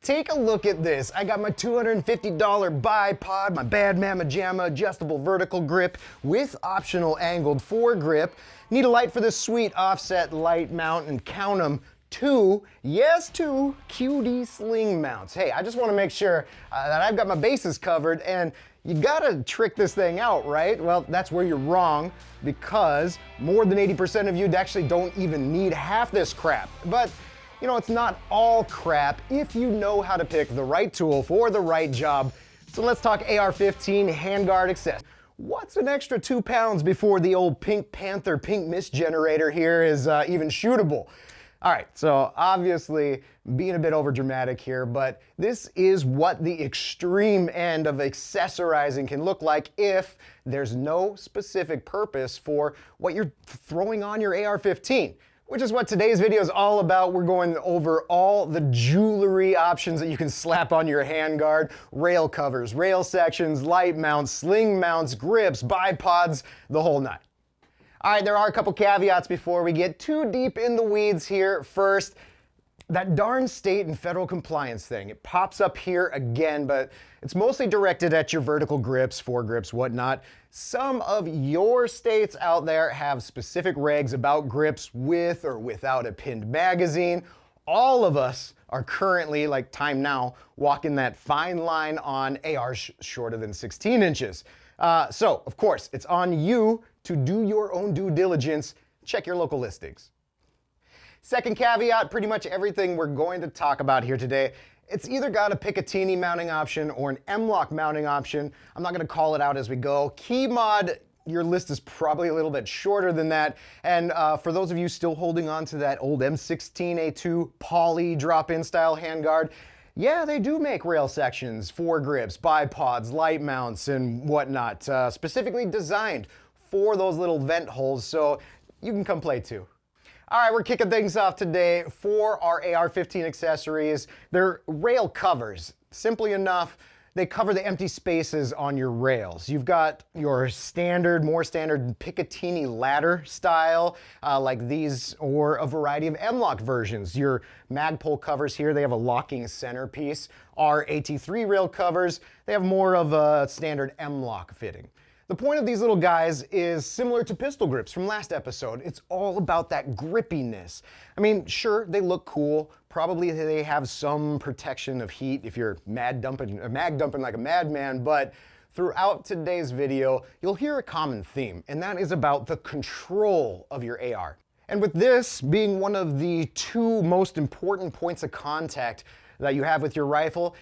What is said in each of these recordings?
Take a look at this. I got my $250 Bipod, my Bad Mama Jamma adjustable vertical grip with optional angled foregrip. Need a light for this sweet offset light mount, and count them, two QD Sling Mounts. Hey, I just want to make sure that I've got my bases covered, and you gotta trick this thing out, right? Well, that's where you're wrong, because more than 80% of you actually don't even need half this crap. But you know, it's not all crap if you know how to pick the right tool for the right job. So let's talk AR-15 Handguard accessories. What's an extra 2 pounds before the old Pink Panther pink mist generator here is even shootable? All right, so obviously being a bit over dramatic here, but this is what the extreme end of accessorizing can look like if there's no specific purpose for what you're throwing on your AR-15. Which is what today's video is all about. We're going over all the jewelry options that you can slap on your handguard: rail covers, rail sections, light mounts, sling mounts, grips, bipods, the whole nine. All right, there are a couple caveats before we get too deep in the weeds here. First, that darn state and federal compliance thing. It pops up here again, but it's mostly directed at your vertical grips, foregrips, whatnot. Some of your states out there have specific regs about grips with or without a pinned magazine. All of us are currently, like time now, walking that fine line on ARs shorter than 16 inches. So, of course, it's on you to do your own due diligence. Check your local listings. Second caveat, pretty much everything we're going to talk about here today, it's either got a Picatinny mounting option or an M-LOK mounting option. I'm not going to call it out as we go. Key mod, your list is probably a little bit shorter than that. And for those of you still holding on to that old M16A2 poly drop-in style handguard, yeah, they do make rail sections, foregrips, bipods, light mounts, and whatnot, specifically designed for those little vent holes, so you can come play too. All right, we're kicking things off today for our AR-15 accessories. They're rail covers. Simply enough, they cover the empty spaces on your rails. You've got your standard, more standard Picatinny ladder style, like these, or a variety of M-LOK versions. Your Magpul covers here, they have a locking centerpiece. Our AT3 rail covers, they have more of a standard M-LOK fitting. The point of these little guys is similar to pistol grips from last episode. It's all about that grippiness. I mean, sure, they look cool. Probably they have some protection of heat if you're mag dumping like a madman, but throughout today's video, you'll hear a common theme, and that is about the control of your AR. And with this being one of the two most important points of contact that you have with your rifle,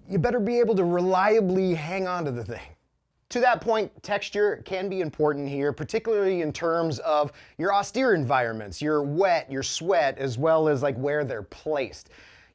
you better be able to reliably hang on to the thing. To that point, texture can be important here, particularly in terms of your austere environments, your wet, your sweat, as well as like where they're placed.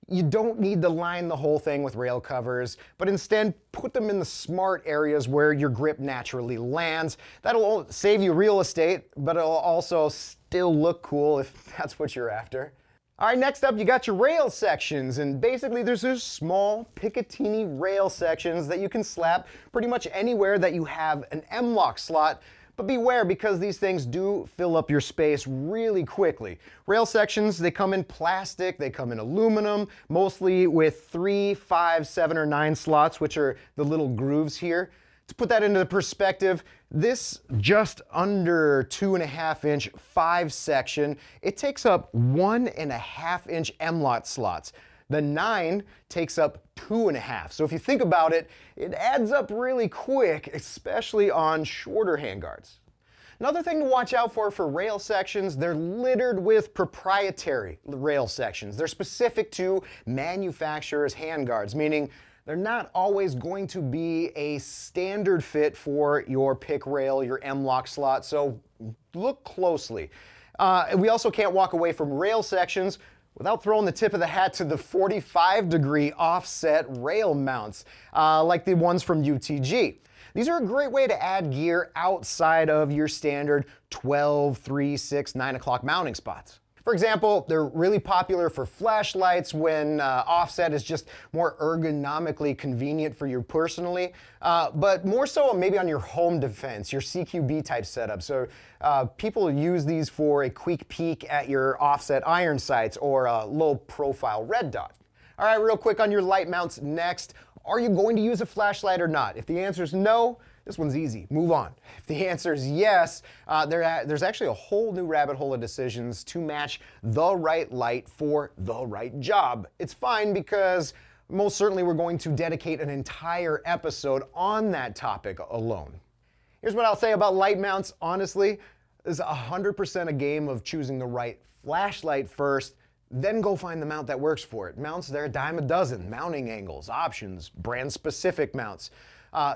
You don't need to line the whole thing with rail covers, but instead put them in the smart areas where your grip naturally lands. That'll save you real estate, but it'll also still look cool if that's what you're after. All right, next up, you got your rail sections, and basically there's those small Picatinny rail sections that you can slap pretty much anywhere that you have an M-LOK slot, but beware because these things do fill up your space really quickly. Rail sections, they come in plastic, they come in aluminum, mostly with 3, 5, 7, or 9 slots, which are the little grooves here. To put that into perspective, this just under 2.5 inch 5 section, it takes up 1.5 inch M-LOK slots. The 9 takes up 2.5. So if you think about it, it adds up really quick, especially on shorter handguards. Another thing to watch out for rail sections, they're littered with proprietary rail sections. They're specific to manufacturers' handguards, meaning they're not always going to be a standard fit for your pick rail, your M-LOK slot, so look closely. We also can't walk away from rail sections without throwing the tip of the hat to the 45-degree offset rail mounts, like the ones from UTG. These are a great way to add gear outside of your standard 12, 3, 6, 9 o'clock mounting spots. For example, they're really popular for flashlights when offset is just more ergonomically convenient for you personally, but more so maybe on your home defense, your CQB type setup. So people use these for a quick peek at your offset iron sights or a low profile red dot. All right, real quick on your light mounts next. Are you going to use a flashlight or not? If the answer is no, this one's easy, move on. If the answer is yes, there's actually a whole new rabbit hole of decisions to match the right light for the right job. It's fine because most certainly we're going to dedicate an entire episode on that topic alone. Here's what I'll say about light mounts, honestly, is 100% a game of choosing the right flashlight first, then go find the mount that works for it. Mounts, they're a dime a dozen. Mounting angles, options, brand-specific mounts.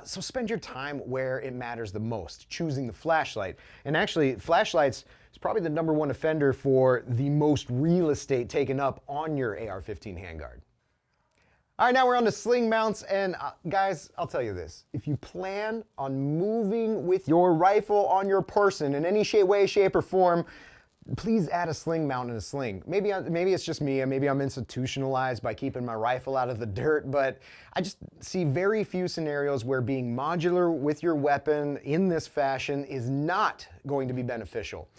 So spend your time where it matters the most, choosing the flashlight. And actually, flashlights is probably the #1 offender for the most real estate taken up on your AR-15 handguard. All right, now we're on to sling mounts, and guys, I'll tell you this. If you plan on moving with your rifle on your person in any way, shape, or form, please add a sling mount in a sling. Maybe it's just me, and maybe I'm institutionalized by keeping my rifle out of the dirt, but I just see very few scenarios where being modular with your weapon in this fashion is not going to be beneficial.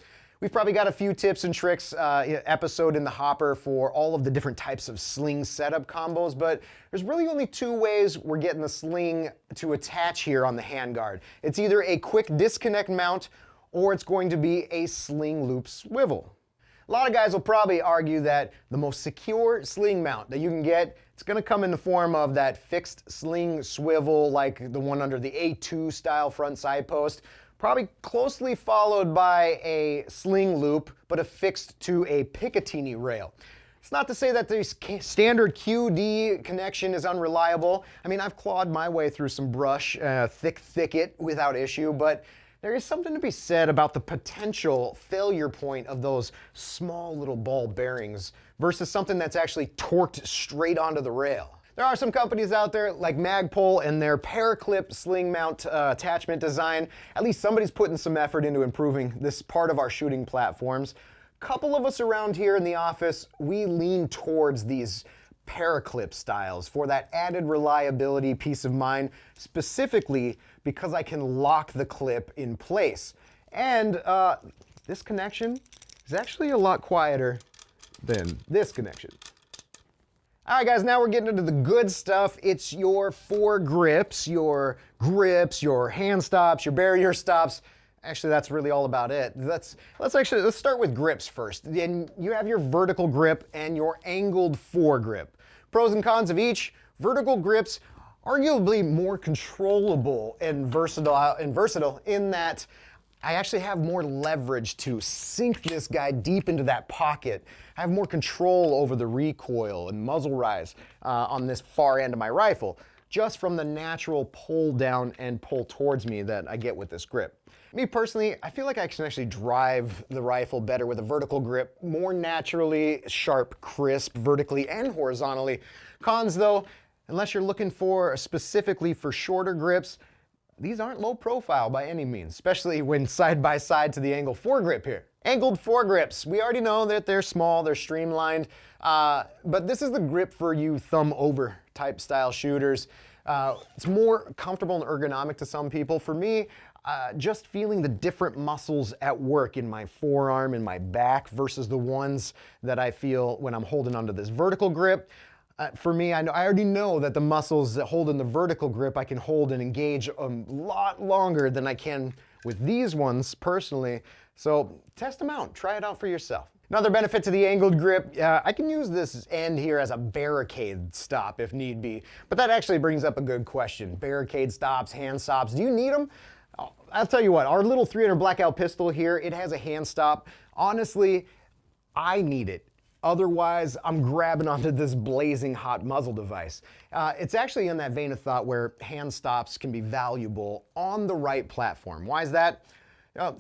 We've probably got a few tips and tricks episode in the hopper for all of the different types of sling setup combos, but there's really only 2 ways we're getting the sling to attach here on the handguard. It's either a quick disconnect mount or it's going to be a sling loop swivel. A lot of guys will probably argue that the most secure sling mount that you can get, it's going to come in the form of that fixed sling swivel like the one under the A2 style front side post, probably closely followed by a sling loop, but affixed to a Picatinny rail. It's not to say that the standard QD connection is unreliable. I mean, I've clawed my way through some brush, thick thicket without issue, but there is something to be said about the potential failure point of those small little ball bearings versus something that's actually torqued straight onto the rail. There are some companies out there like Magpul and their Paraclip sling mount attachment design. At least somebody's putting some effort into improving this part of our shooting platforms. Couple of us around here in the office, we lean towards these Paraclip styles for that added reliability, peace of mind, specifically because I can lock the clip in place. And this connection is actually a lot quieter than this connection. All right, guys, now we're getting into the good stuff. It's your foregrips, your grips, your hand stops, your barrier stops. Actually, that's really all about it. Let's start with grips first. Then you have your vertical grip and your angled foregrip. Pros and cons of each. Vertical grips, arguably more controllable and versatile in that I actually have more leverage to sink this guy deep into that pocket. I have more control over the recoil and muzzle rise on this far end of my rifle, just from the natural pull down and pull towards me that I get with this grip. Me personally, I feel like I can actually drive the rifle better with a vertical grip, more naturally, sharp, crisp, vertically and horizontally. Cons though, unless you're looking for specifically for shorter grips, these aren't low profile by any means, especially when side by side to the angled foregrip here. Angled foregrips, we already know that they're small, they're streamlined, but this is the grip for you thumb over type style shooters. It's more comfortable and ergonomic to some people. For me, just feeling the different muscles at work in my forearm and my back versus the ones that I feel when I'm holding onto this vertical grip. For me, I already know that the muscles that hold in the vertical grip I can hold and engage a lot longer than I can with these ones personally. So test them out, try it out for yourself. Another benefit to the angled grip, I can use this end here as a barricade stop if need be. But that actually brings up a good question. Barricade stops, hand stops, do you need them? I'll tell you what, our little 300 blackout pistol here, it has a hand stop. Honestly, I need it. Otherwise, I'm grabbing onto this blazing hot muzzle device. It's actually in that vein of thought where hand stops can be valuable on the right platform. Why is that?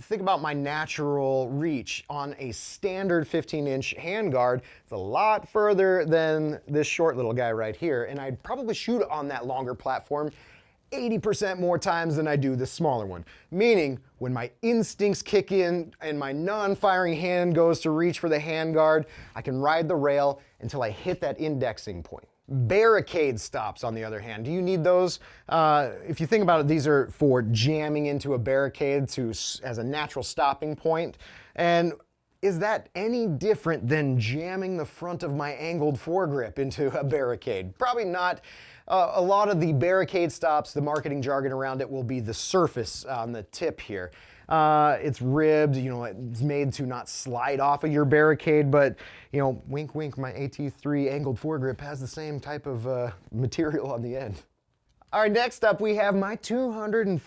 Think about my natural reach on a standard 15-inch handguard. It's a lot further than this short little guy right here, and I'd probably shoot on that longer platform 80% more times than I do the smaller one. Meaning, when my instincts kick in and my non-firing hand goes to reach for the handguard, I can ride the rail until I hit that indexing point. Barricade stops, on the other hand, do you need those? If you think about it, these are for jamming into a barricade as a natural stopping point. And is that any different than jamming the front of my angled foregrip into a barricade? Probably not. A lot of the Barricade Stops, the marketing jargon around it will be the surface on the tip here. It's ribbed, you know, it's made to not slide off of your barricade, but, you know, wink wink, my AT3 angled foregrip has the same type of material on the end. All right, next up we have my $250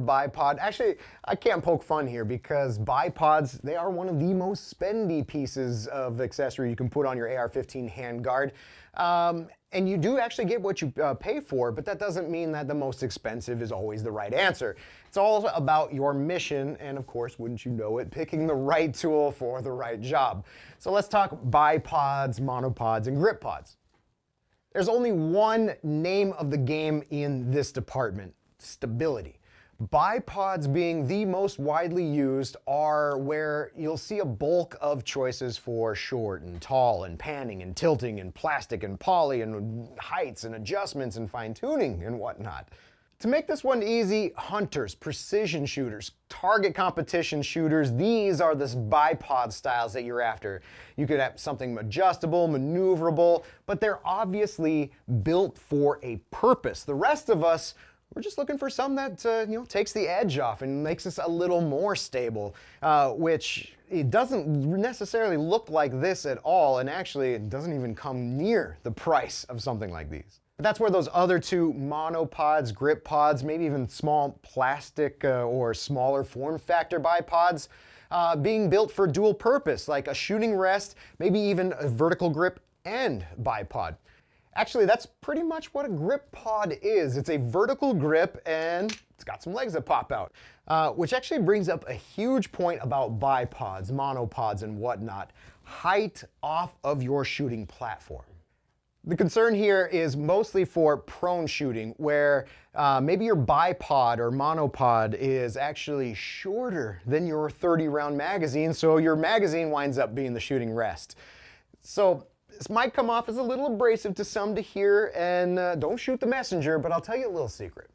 bipod. Actually, I can't poke fun here because bipods, they are one of the most spendy pieces of accessory you can put on your AR-15 handguard. And you do actually get what you pay for, but that doesn't mean that the most expensive is always the right answer. It's all about your mission, and of course, wouldn't you know it, picking the right tool for the right job. So let's talk bipods, monopods, and grip pods. There's only one name of the game in this department: stability. Bipods, being the most widely used, are where you'll see a bulk of choices for short and tall and panning and tilting and plastic and poly and heights and adjustments and fine tuning and whatnot. To make this one easy, hunters, precision shooters, target competition shooters, these are the bipod styles that you're after. You could have something adjustable, maneuverable, but they're obviously built for a purpose. The rest of us, we're just looking for something that you know, takes the edge off and makes us a little more stable, which it doesn't necessarily look like this at all, and actually it doesn't even come near the price of something like these. But that's where those other two monopods, grip pods, maybe even small plastic or smaller form factor bipods, being built for dual purpose, like a shooting rest, maybe even a vertical grip and bipod. Actually, that's pretty much what a grip pod is. It's a vertical grip and it's got some legs that pop out, which actually brings up a huge point about bipods, monopods, and whatnot. Height off of your shooting platform. The concern here is mostly for prone shooting, where maybe your bipod or monopod is actually shorter than your 30-round magazine, so your magazine winds up being the shooting rest. So this might come off as a little abrasive to some to hear, and don't shoot the messenger, but I'll tell you a little secret.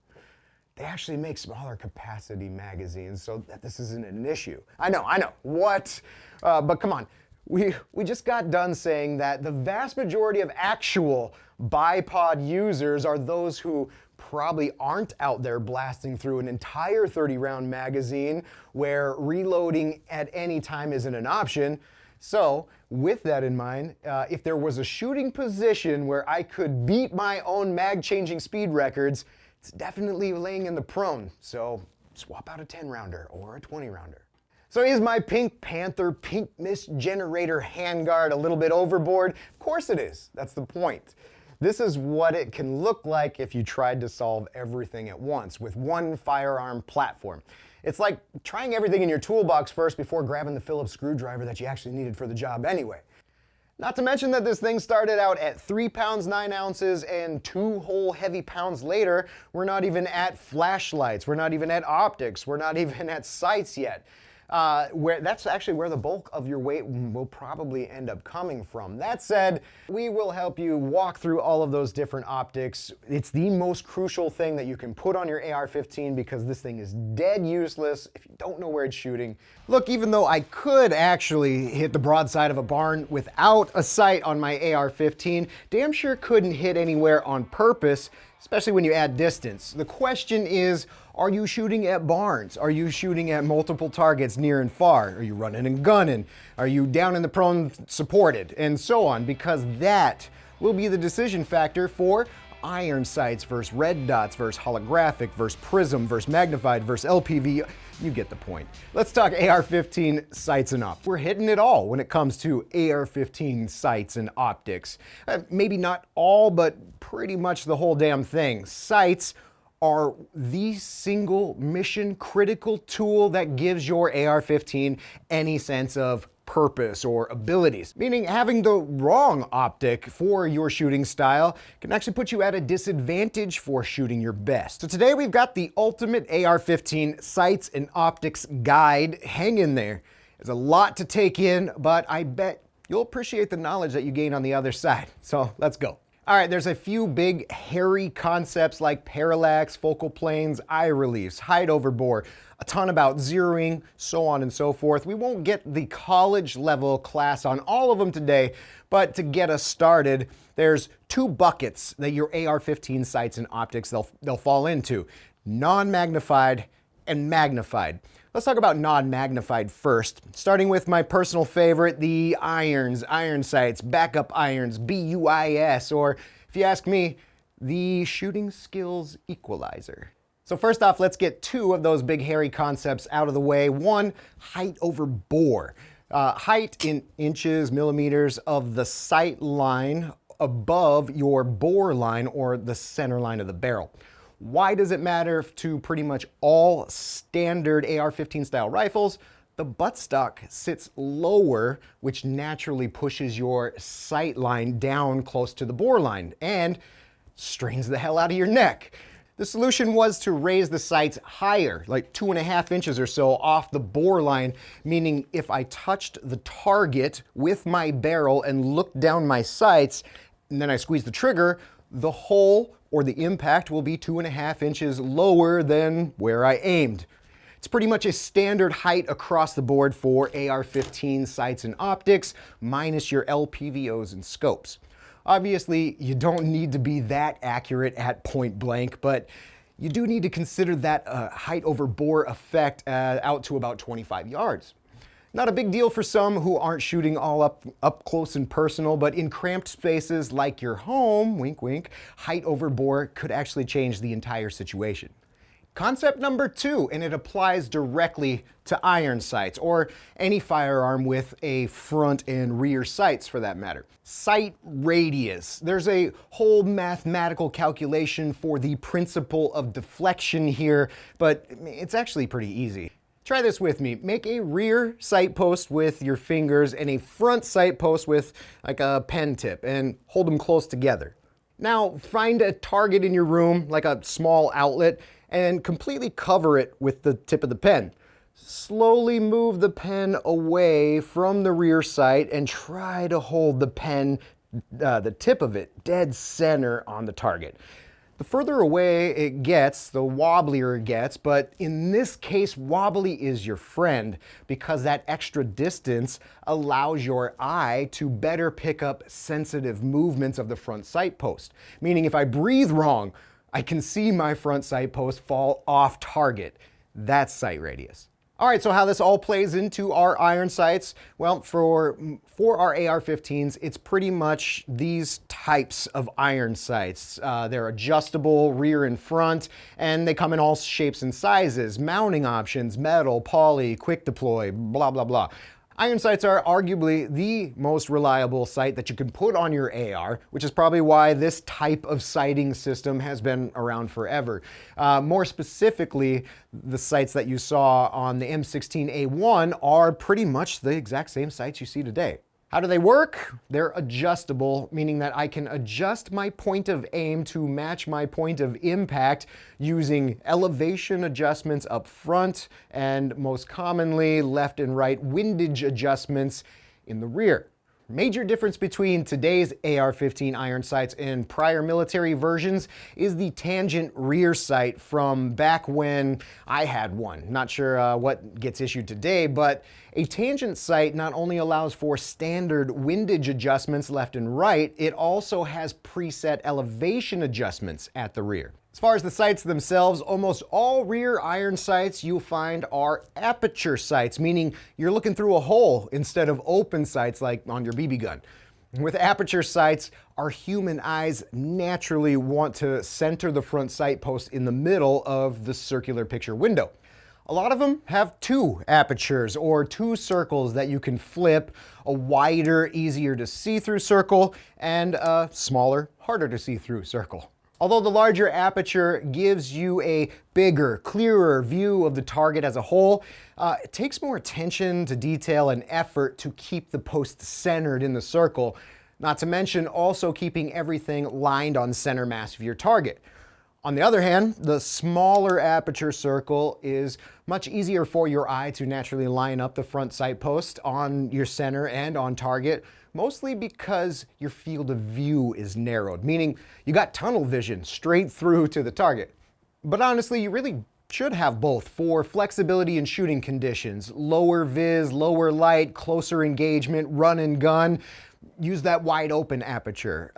They actually make smaller capacity magazines so that this isn't an issue. I know, what? But come on. We just got done saying that the vast majority of actual bipod users are those who probably aren't out there blasting through an entire 30-round magazine where reloading at any time isn't an option. So with that in mind, if there was a shooting position where I could beat my own mag-changing speed records, it's definitely laying in the prone. So swap out a 10-rounder or a 20-rounder. So is my Pink Panther Pink Mist Generator handguard a little bit overboard? Of course it is. That's the point. This is what it can look like if you tried to solve everything at once with one firearm platform. It's like trying everything in your toolbox first before grabbing the Phillips screwdriver that you actually needed for the job anyway. Not to mention that this thing started out at 3 pounds 9 ounces, and 2 whole heavy pounds later, we're not even at flashlights, we're not even at optics, we're not even at sights yet. That's actually where the bulk of your weight will probably end up coming from. That said, we will help you walk through all of those different optics. It's the most crucial thing that you can put on your AR-15 because this thing is dead useless if you don't know where it's shooting. Look, even though I could actually hit the broadside of a barn without a sight on my AR-15, damn sure couldn't hit anywhere on purpose, especially when you add distance. The question is, are you shooting at barns? Are you shooting at multiple targets near and far? Are you running and gunning? Are you down in the prone supported? And so on, because that will be the decision factor for iron sights versus red dots versus holographic versus prism versus magnified versus LPVO. You get the point. Let's talk AR-15 sights and optics. We're hitting it all when it comes to AR-15 sights and optics. Maybe not all, but pretty much the whole damn thing. Sights are the single mission critical tool that gives your AR-15 any sense of purpose or abilities, meaning having the wrong optic for your shooting style can actually put you at a disadvantage for shooting your best. So today we've got the ultimate AR-15 sights and optics guide. Hang in there. There's a lot to take in, but I bet you'll appreciate the knowledge that you gain on the other side. So let's go. All right, there's a few big hairy concepts like parallax, focal planes, eye reliefs, height over bore, a ton about zeroing, so on and so forth. We won't get the college level class on all of them today, but to get us started, there's two buckets that your AR-15 sights and optics they'll fall into: non-magnified and magnified. Let's talk about non-magnified first, starting with my personal favorite, the irons, iron sights, backup irons, BUIS, or if you ask me, the shooting skills equalizer. So first off, let's get two of those big hairy concepts out of the way. One, height over bore. Height in inches, millimeters of the sight line above your bore line or the center line of the barrel. Why does it matter to pretty much all standard AR-15 style rifles? The buttstock sits lower, which naturally pushes your sight line down close to the bore line and strains the hell out of your neck. The solution was to raise the sights higher, like 2.5 inches or so off the bore line, meaning if I touched the target with my barrel and looked down my sights, and then I squeezed the trigger, the hole or the impact will be 2.5 inches lower than where I aimed. It's pretty much a standard height across the board for AR-15 sights and optics, minus your LPVOs and scopes. Obviously, you don't need to be that accurate at point blank, but you do need to consider that height over bore effect out to about 25 yards. Not a big deal for some who aren't shooting all up close and personal, but in cramped spaces like your home, wink wink, height over bore could actually change the entire situation. Concept number two, and it applies directly to iron sights or any firearm with a front and rear sights for that matter. Sight radius. There's a whole mathematical calculation for the principle of deflection here, but it's actually pretty easy. Try this with me. Make a rear sight post with your fingers and a front sight post with like a pen tip and hold them close together. Now find a target in your room, like a small outlet, and completely cover it with the tip of the pen. Slowly move the pen away from the rear sight and try to hold the pen, the tip of it, dead center on the target. The further away it gets, the wobblier it gets, but in this case, wobbly is your friend because that extra distance allows your eye to better pick up sensitive movements of the front sight post. Meaning if I breathe wrong, I can see my front sight post fall off target. That's sight radius. All right, so how this all plays into our iron sights? Well, for our AR-15s, it's pretty much these types of iron sights. They're adjustable rear and front, and they come in all shapes and sizes. Mounting options, metal, poly, quick deploy, blah, blah, blah. Iron sights are arguably the most reliable sight that you can put on your AR, which is probably why this type of sighting system has been around forever. More specifically, the sights that you saw on the M16A1 are pretty much the exact same sights you see today. How do they work? They're adjustable, meaning that I can adjust my point of aim to match my point of impact using elevation adjustments up front and most commonly left and right windage adjustments in the rear. Major difference between today's AR-15 iron sights and prior military versions is the tangent rear sight from back when I had one. Not sure what gets issued today, but a tangent sight not only allows for standard windage adjustments left and right, it also has preset elevation adjustments at the rear. As far as the sights themselves, almost all rear iron sights you'll find are aperture sights, meaning you're looking through a hole instead of open sights like on your BB gun. With aperture sights, our human eyes naturally want to center the front sight post in the middle of the circular picture window. A lot of them have two apertures or two circles that you can flip, a wider, easier to see through circle and a smaller, harder to see through circle. Although the larger aperture gives you a bigger, clearer view of the target as a whole, it takes more attention to detail and effort to keep the post centered in the circle, not to mention also keeping everything lined on center mass of your target. On the other hand, the smaller aperture circle is much easier for your eye to naturally line up the front sight post on your center and on target mostly because your field of view is narrowed, meaning you got tunnel vision straight through to the target. But honestly, you really should have both for flexibility in shooting conditions. Lower vis, lower light, closer engagement, run and gun. Use that wide open aperture.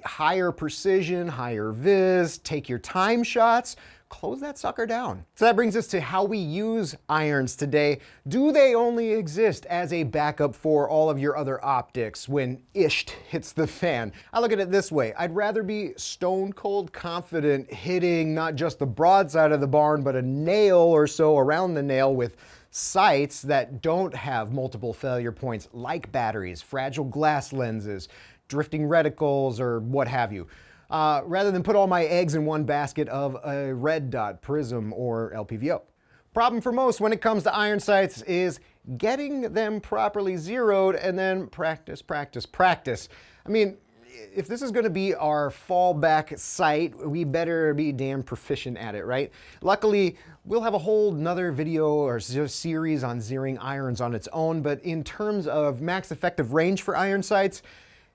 Higher precision, higher vis, take your time shots, close that sucker down. So that brings us to how we use irons today. Do they only exist as a backup for all of your other optics when isht hits the fan? I look at it this way. I'd rather be stone cold confident hitting not just the broad side of the barn, but a nail or so around the nail with sights that don't have multiple failure points like batteries, fragile glass lenses, drifting reticles, or what have you. Rather than put all my eggs in one basket of a red dot, Prism, or LPVO. Problem for most when it comes to iron sights is getting them properly zeroed and then practice, practice, practice. I mean, if this is going to be our fallback sight, we better be damn proficient at it, right? Luckily, we'll have a whole nother video or series on zeroing irons on its own, but in terms of max effective range for iron sights,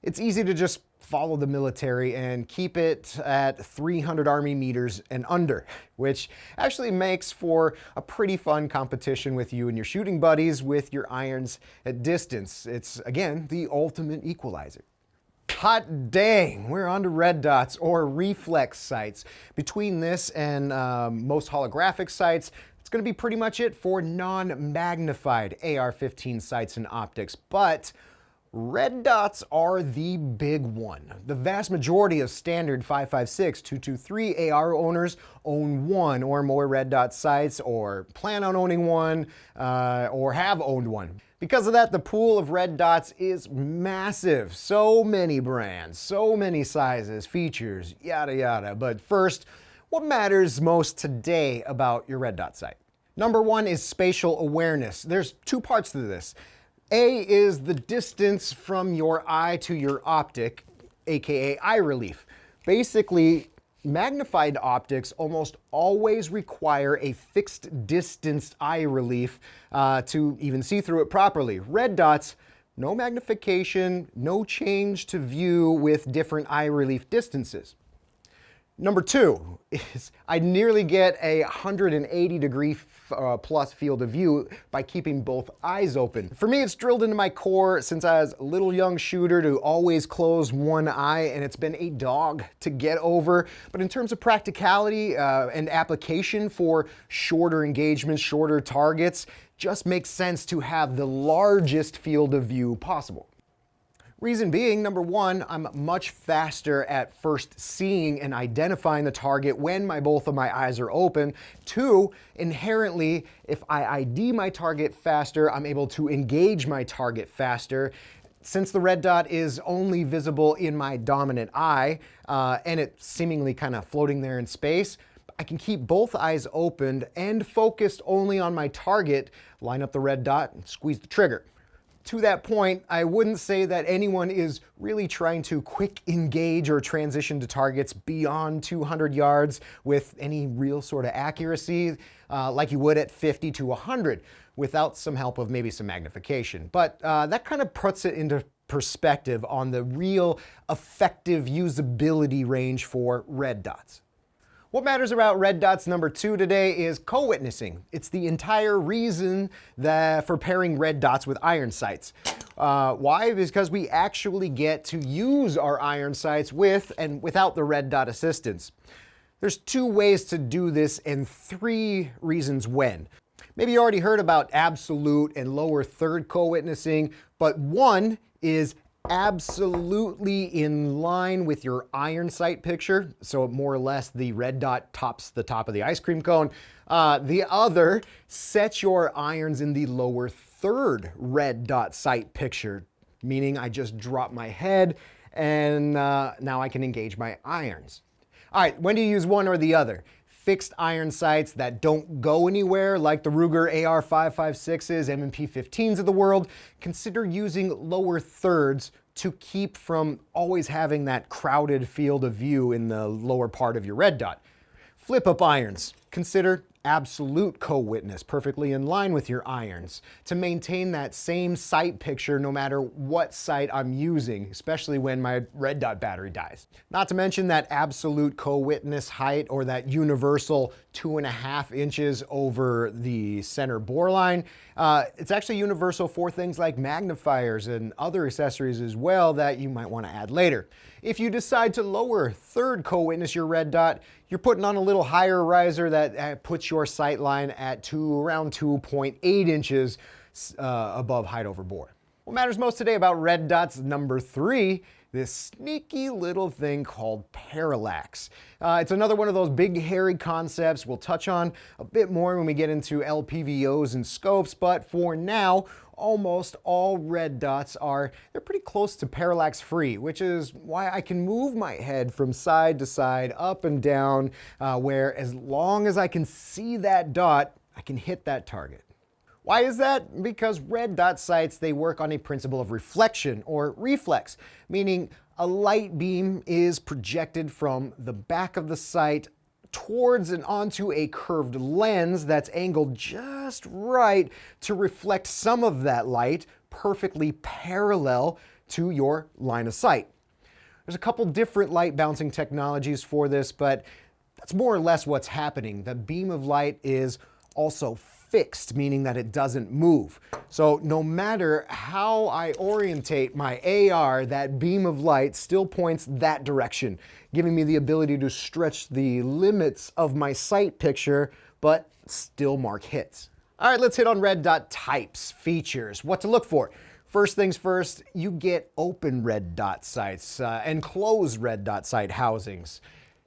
it's easy to just follow the military and keep it at 300 Army meters and under, which actually makes for a pretty fun competition with you and your shooting buddies with your irons at distance. It's, again, the ultimate equalizer. Hot dang, we're on to red dots or reflex sights. Between this and most holographic sights, it's going to be pretty much it for non-magnified AR-15 sights and optics. But red dots are the big one. The vast majority of standard 5.56, 223 AR owners own one or more red dot sights, or plan on owning one, or have owned one. Because of that, the pool of red dots is massive. So many brands, so many sizes, features, yada yada. But first, what matters most today about your red dot sight? Number one is spatial awareness. There's two parts to this. A is the distance from your eye to your optic, aka eye relief. Basically, magnified optics almost always require a fixed distance eye relief to even see through it properly. Red dots, no magnification, no change to view with different eye relief distances. Number two is I nearly get a 180-degree plus field of view by keeping both eyes open. For me, it's drilled into my core since I was a little young shooter to always close one eye, and it's been a dog to get over. But in terms of practicality and application for shorter engagements, shorter targets, just makes sense to have the largest field of view possible. Reason being, number one, I'm much faster at first seeing and identifying the target when both of my eyes are open. Two, inherently, if I ID my target faster, I'm able to engage my target faster. Since the red dot is only visible in my dominant eye, and it's seemingly kind of floating there in space, I can keep both eyes opened and focused only on my target, line up the red dot, and squeeze the trigger. To that point, I wouldn't say that anyone is really trying to quick engage or transition to targets beyond 200 yards with any real sort of accuracy, like you would at 50 to 100, without some help of maybe some magnification. But that kind of puts it into perspective on the real effective usability range for red dots. What matters about red dots number two today is co-witnessing. It's the entire reason for pairing red dots with iron sights. Why? Because we actually get to use our iron sights with and without the red dot assistance. There's two ways to do this and three reasons when. Maybe you already heard about absolute and lower third co-witnessing, but one is absolutely in line with your iron sight picture, so more or less the red dot tops the top of the ice cream cone. The other sets your irons in the lower third red dot sight picture, meaning I just drop my head and now I can engage my irons. All right, when do you use one or the other? Fixed iron sights that don't go anywhere, like the Ruger AR-556s, M&P-15s of the world, consider using lower thirds to keep from always having that crowded field of view in the lower part of your red dot. Flip-up irons, consider absolute co-witness, perfectly in line with your irons, to maintain that same sight picture no matter what sight I'm using, especially when my red dot battery dies. Not to mention that absolute co-witness height, or that universal 2.5 inches over the center bore line. It's actually universal for things like magnifiers and other accessories as well that you might want to add later. If you decide to lower third co-witness your red dot, you're putting on a little higher riser that puts your sight line at around 2.8 inches above height over bore. What matters most today about red dots, number 3, this sneaky little thing called parallax. It's another one of those big hairy concepts we'll touch on a bit more when we get into LPVOs and scopes, but for now, almost all red dots they're pretty close to parallax free, which is why I can move my head from side to side, up and down, where as long as I can see that dot, I can hit that target. Why is that? Because red dot sights, they work on a principle of reflection or reflex, meaning a light beam is projected from the back of the sight towards and onto a curved lens that's angled just right to reflect some of that light perfectly parallel to your line of sight. There's a couple different light bouncing technologies for this, but that's more or less what's happening. The beam of light is also fixed, meaning that it doesn't move. So no matter how I orientate my AR, that beam of light still points that direction, giving me the ability to stretch the limits of my sight picture, but still mark hits. All right, let's hit on red dot types, features, what to look for. First things first, you get open red dot sights and closed red dot sight housings.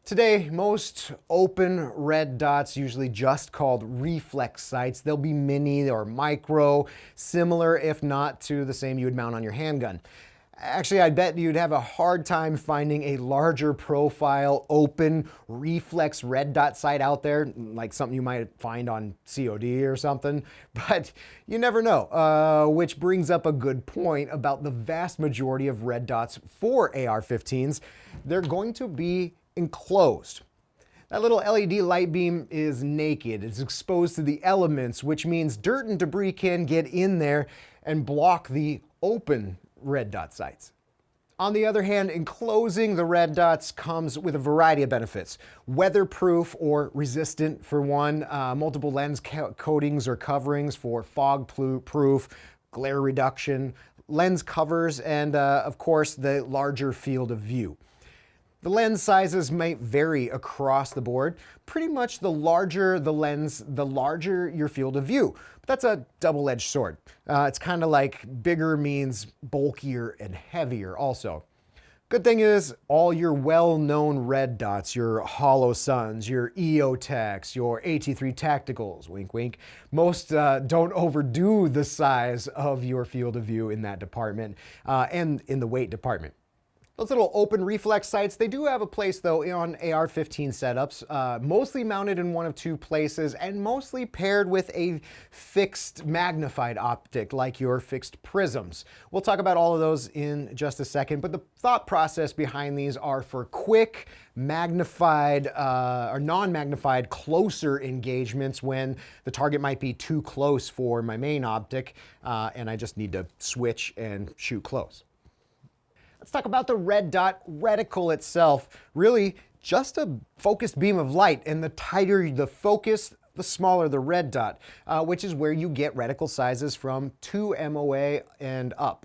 Today, most open red dots, usually just called reflex sights, they'll be mini or micro, similar if not to the same you would mount on your handgun. Actually, I bet you'd have a hard time finding a larger profile, open, reflex red dot sight out there, like something you might find on COD or something, but you never know, which brings up a good point about the vast majority of red dots for AR-15s. They're going to be enclosed. That little LED light beam is naked. It's exposed to the elements, which means dirt and debris can get in there and block the open red dot sights. On the other hand, enclosing the red dots comes with a variety of benefits. Weatherproof or resistant for one, multiple lens coatings or coverings for fog proof, glare reduction, lens covers, and of course the larger field of view. The lens sizes may vary across the board. Pretty much the larger the lens, the larger your field of view. But that's a double-edged sword. It's kind of like bigger means bulkier and heavier also. Good thing is all your well-known red dots, your Hollow Suns, your EOTechs, your AT3 Tacticals, wink wink, most don't overdo the size of your field of view in that department and in the weight department. Those little open reflex sights, they do have a place though on AR-15 setups, mostly mounted in one of two places and mostly paired with a fixed magnified optic like your fixed prisms. We'll talk about all of those in just a second, but the thought process behind these are for quick magnified or non-magnified closer engagements when the target might be too close for my main optic and I just need to switch and shoot close. Let's talk about the red dot reticle itself. Really just a focused beam of light, and the tighter the focus, the smaller the red dot, which is where you get reticle sizes from 2 MOA and up.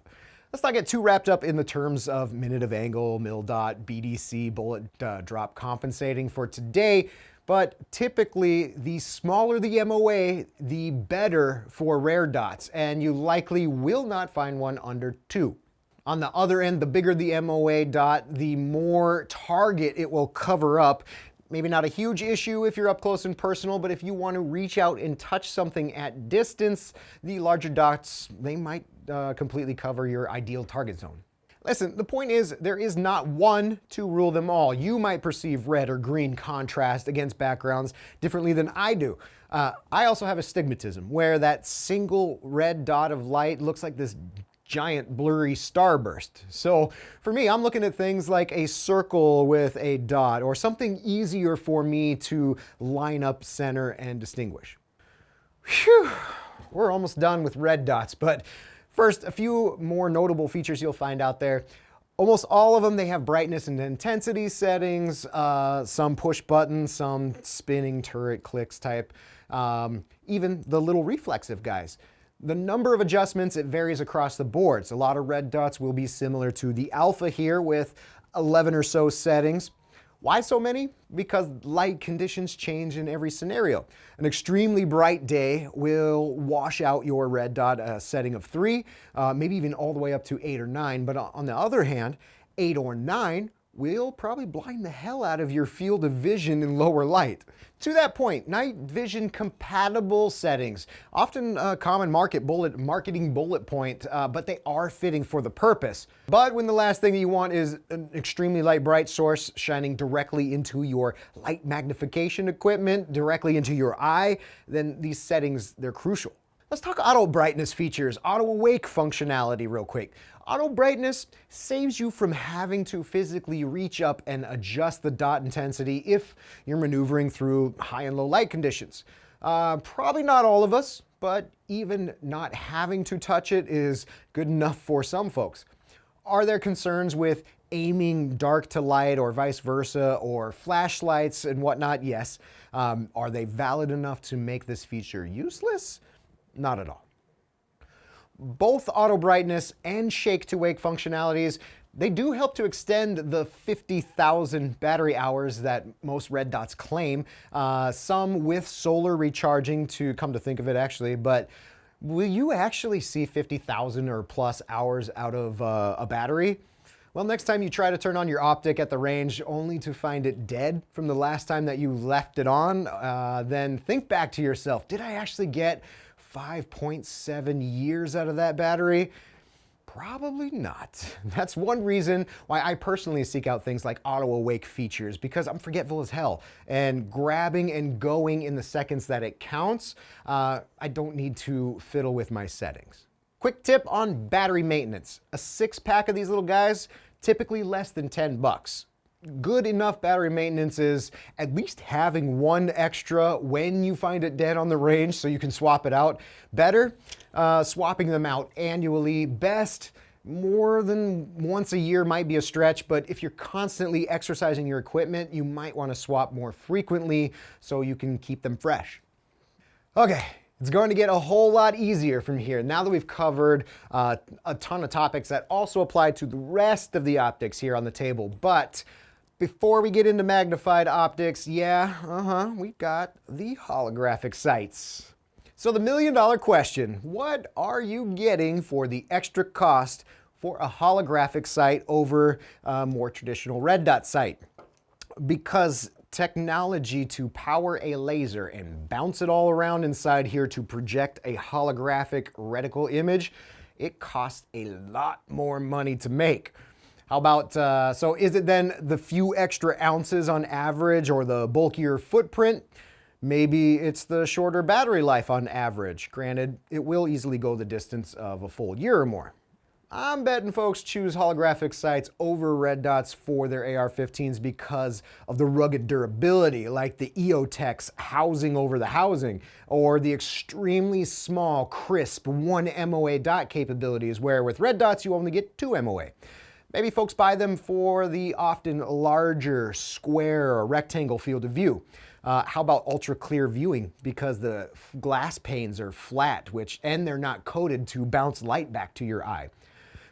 Let's not get too wrapped up in the terms of minute of angle, mil dot, BDC, bullet drop compensating for today, but typically the smaller the MOA, the better for rare dots, and you likely will not find one under 2. On the other end, the bigger the MOA dot, the more target it will cover up. Maybe not a huge issue if you're up close and personal, but if you want to reach out and touch something at distance, the larger dots, they might completely cover your ideal target zone. Listen, the point is there is not one to rule them all. You might perceive red or green contrast against backgrounds differently than I do. I also have astigmatism, where that single red dot of light looks like this giant blurry starburst. So for me, I'm looking at things like a circle with a dot or something easier for me to line up, center, and distinguish. Whew, we're almost done with red dots, but first, a few more notable features you'll find out there. Almost all of them, they have brightness and intensity settings, some push buttons, some spinning turret clicks type, even the little reflexive guys. The number of adjustments, it varies across the boards. A lot of red dots will be similar to the Alpha here with 11 or so settings. Why so many? Because light conditions change in every scenario. An extremely bright day will wash out your red dot setting of 3, maybe even all the way up to 8 or 9. But on the other hand, 8 or 9 will probably blind the hell out of your field of vision in lower light. To that point, night vision compatible settings, often a common marketing bullet point, but they are fitting for the purpose. But when the last thing you want is an extremely light bright source shining directly into your light magnification equipment, directly into your eye, then these settings, they're crucial. Let's talk auto brightness features, auto awake functionality real quick. Auto brightness saves you from having to physically reach up and adjust the dot intensity if you're maneuvering through high and low light conditions. Probably not all of us, but even not having to touch it is good enough for some folks. Are there concerns with aiming dark to light or vice versa, or flashlights and whatnot? Yes. Are they valid enough to make this feature useless? Not at all. Both auto brightness and shake to wake functionalities, they do help to extend the 50,000 battery hours that most red dots claim, some with solar recharging to come to think of it actually, but will you actually see 50,000 or plus hours out of a battery? Well, next time you try to turn on your Optic at the range only to find it dead from the last time that you left it on, then think back to yourself, did I actually get 5.7 years out of that battery? Probably not. That's one reason why I personally seek out things like auto awake features, because I'm forgetful as hell, and grabbing and going in the seconds that it counts, I don't need to fiddle with my settings. Quick tip on battery maintenance. A 6-pack of these little guys, typically less than 10 bucks. Good enough battery maintenance is at least having one extra when you find it dead on the range so you can swap it out. Better, swapping them out annually. Best, more than once a year might be a stretch, but if you're constantly exercising your equipment, you might want to swap more frequently so you can keep them fresh. Okay. It's going to get a whole lot easier from here now that we've covered a ton of topics that also apply to the rest of the optics here on the table. But before we get into magnified optics, we've got the holographic sights. So the million-dollar question, what are you getting for the extra cost for a holographic sight over a more traditional red dot sight? Because technology to power a laser and bounce it all around inside here to project a holographic reticle image, it costs a lot more money to make. How about, so is it then the few extra ounces on average or the bulkier footprint? Maybe it's the shorter battery life on average. Granted, it will easily go the distance of a full year or more. I'm betting folks choose holographic sights over red dots for their AR-15s because of the rugged durability, like the EOTech's housing over the housing, or the extremely small, crisp 1 MOA dot capabilities, where with red dots you only get 2 MOA. Maybe folks buy them for the often larger square or rectangle field of view. How about ultra clear viewing? Because the glass panes are flat, and they're not coated to bounce light back to your eye.